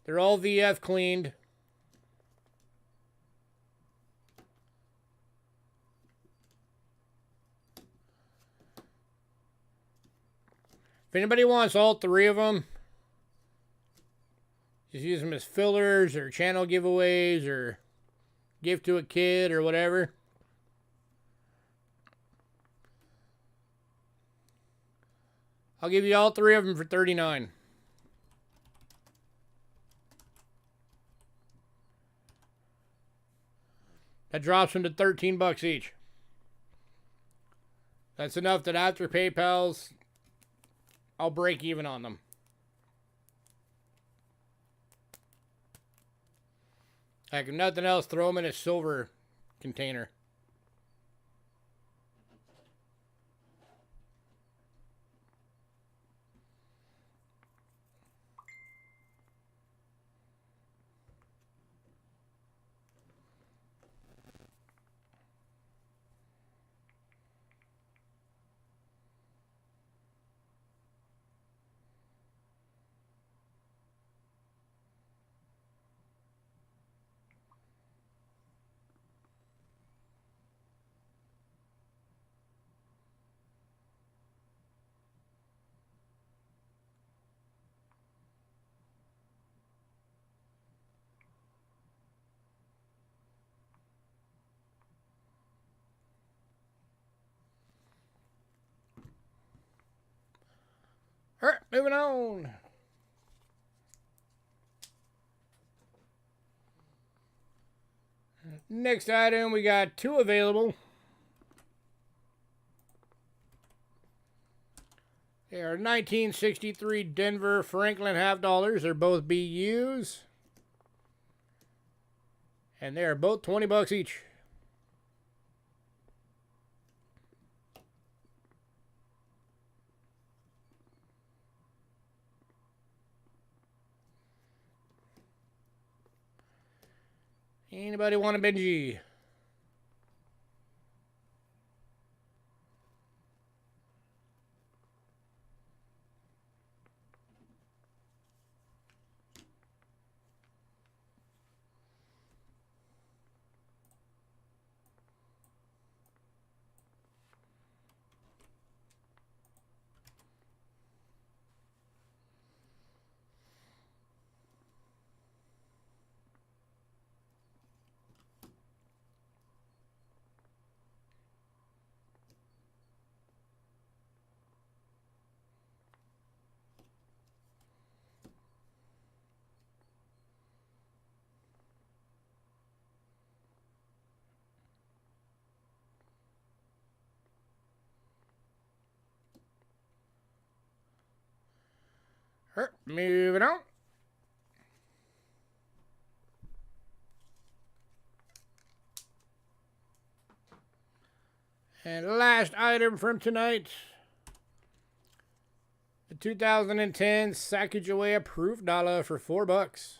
They're all VF cleaned. If anybody wants all three of them, just use them as fillers or channel giveaways or gift to a kid or whatever. I'll give you all three of them for $39. That drops them to $13 each. That's enough that after PayPal's, I'll break even on them. Heck, if nothing else, throw them in a silver container. moving on. Next item, we got 2 available. They are 1963 Denver Franklin half dollars. They're both BUs. And they are both 20 bucks each. Anybody want a Benji? Moving on. And last item from tonight. The 2010 Sacagawea Proof Dollar for $4.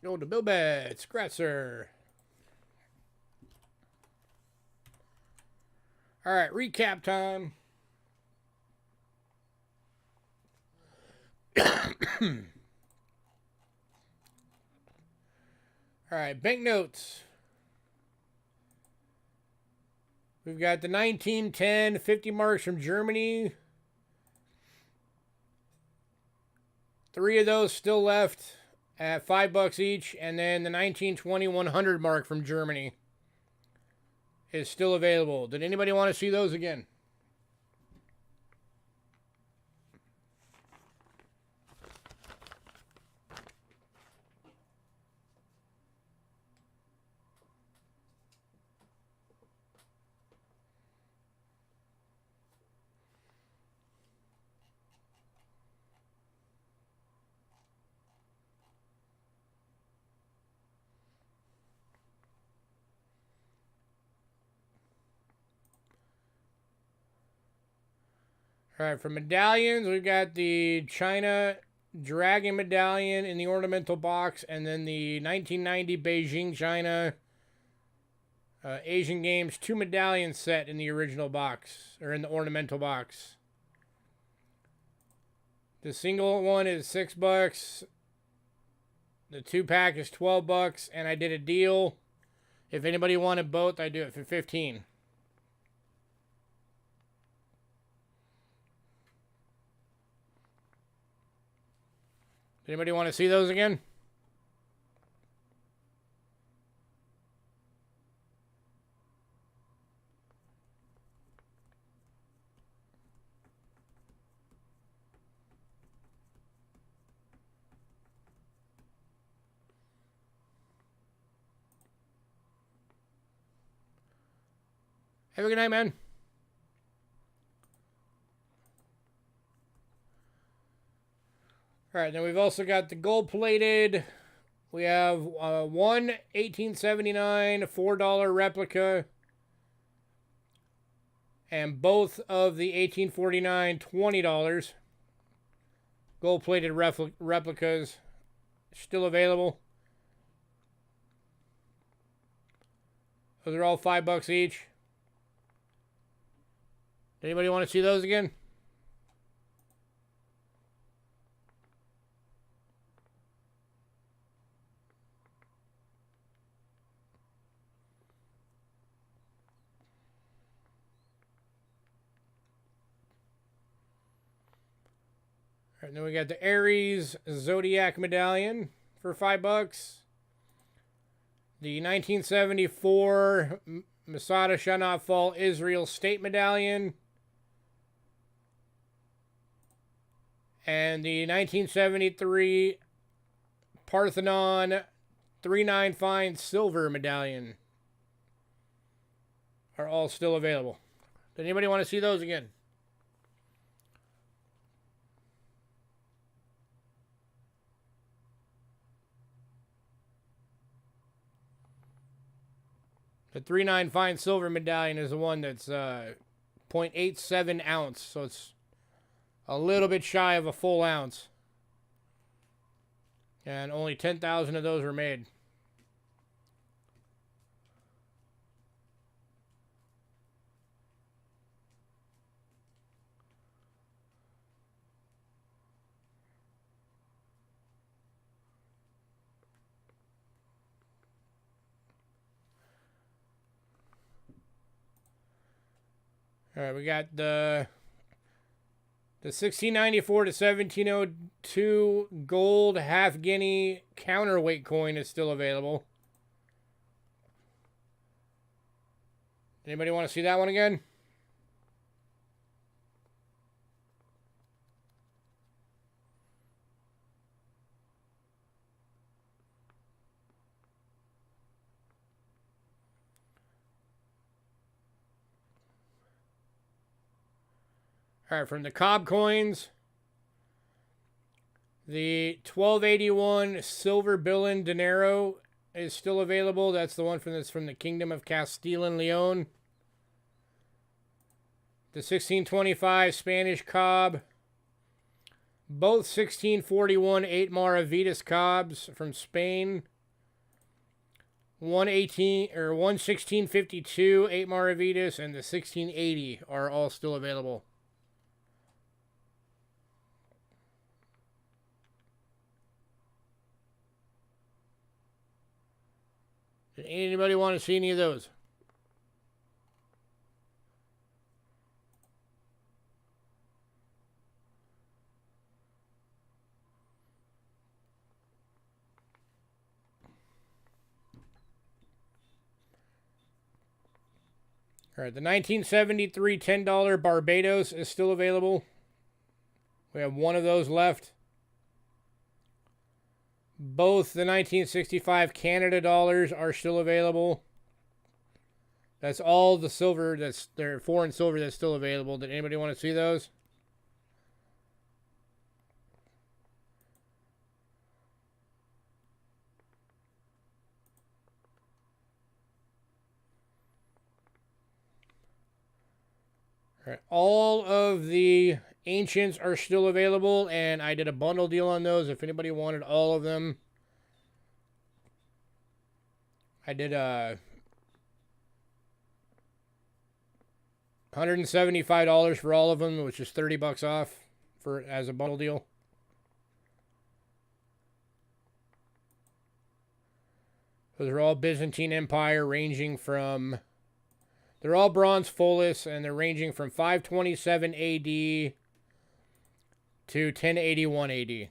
Go to Bill Bet, Scratzer. All right, recap time. All right, banknotes. We've got the 1910 50 marks from Germany. 3 of those still left at $5 each, and then the 1920 100 mark from Germany is still available. Did anybody want to see those again? All right, for medallions, we've got the China Dragon Medallion in the ornamental box, and then the 1990 Beijing, China Asian Games 2 medallion set in the original box, or in the ornamental box. The single one is $6. The 2-pack is $12, and I did a deal. If anybody wanted both, I do it for $15. Anybody want to see those again? Have a good night, man. All right, then we've also got the gold-plated. We have one 1879 $4 replica, and both of the 1849 $20 gold-plated replicas still available. Those are all $5 each. Anybody want to see those again? All right, then we got the Aries Zodiac Medallion for $5. The 1974 Masada Shall Not Fall Israel State Medallion. And the 1973 Parthenon 3/9 Fine Silver Medallion are all still available. Does anybody want to see those again? The 3/9 Fine Silver Medallion is the one that's 0.87 ounce, so it's a little bit shy of a full ounce. And only 10,000 of those were made. All right, we got the 1694 to 1702 gold half guinea counterweight coin is still available. Anybody want to see that one again? All right, from the Cobb coins, the 1281 silver billion dinero is still available. That's the one from the Kingdom of Castile and Leon. The 1625 Spanish Cobb, both 1641 8 Maravidas Cobbs from Spain. 1652 8 Maravidas and the 1680 are all still available. Did anybody want to see any of those? All right, the 1973 $10 Barbados is still available. We have one of those left. Both the 1965 Canada dollars are still available. That's all the silver that's their foreign silver that's still available. Did anybody want to see those? All right, all of the ancients are still available, and I did a bundle deal on those. If anybody wanted all of them, I did $175 for all of them, which is $30 off for as a bundle deal. Those are all Byzantine Empire, ranging from, they're all bronze fullis, and they're ranging from 527 AD to 1081 AD.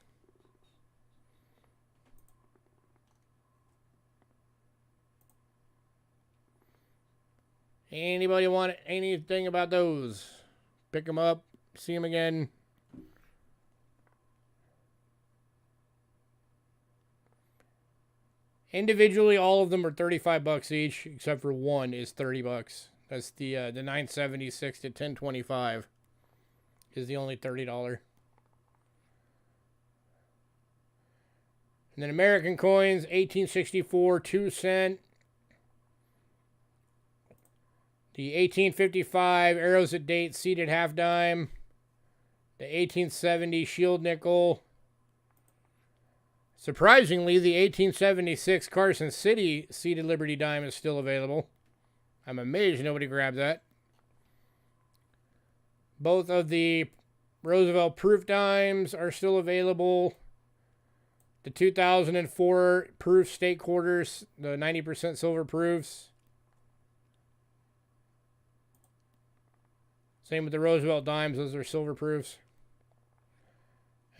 Anybody want anything about those? Pick them up, see them again. Individually, all of them are $35 each, except for one is $30. That's the 976 to 1025 is the only $30. And then American coins, 1864 2 cent. The 1855 Arrows at Date seated half dime. The 1870 Shield nickel. Surprisingly, the 1876 Carson City seated Liberty dime is still available. I'm amazed nobody grabbed that. Both of the Roosevelt proof dimes are still available. The 2004 proof state quarters, the 90% silver proofs. Same with the Roosevelt dimes, those are silver proofs.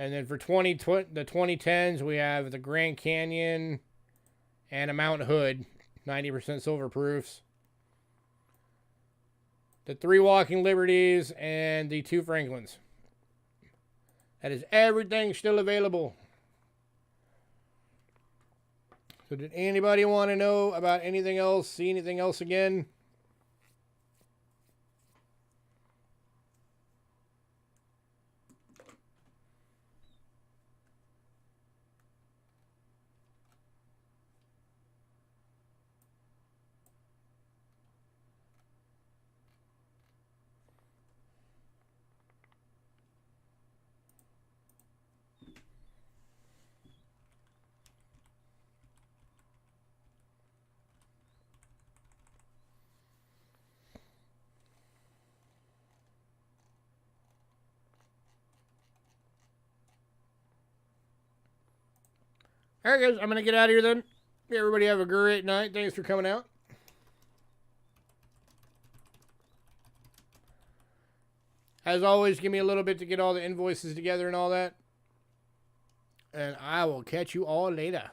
And then for the 2010s, we have the Grand Canyon and a Mount Hood, 90% silver proofs. The 3 Walking Liberties and the 2 Franklins. That is everything still available. So did anybody want to know about anything else? See anything else again? All right, guys, I'm going to get out of here then. Everybody have a great night. Thanks for coming out. As always, give me a little bit to get all the invoices together and all that. And I will catch you all later.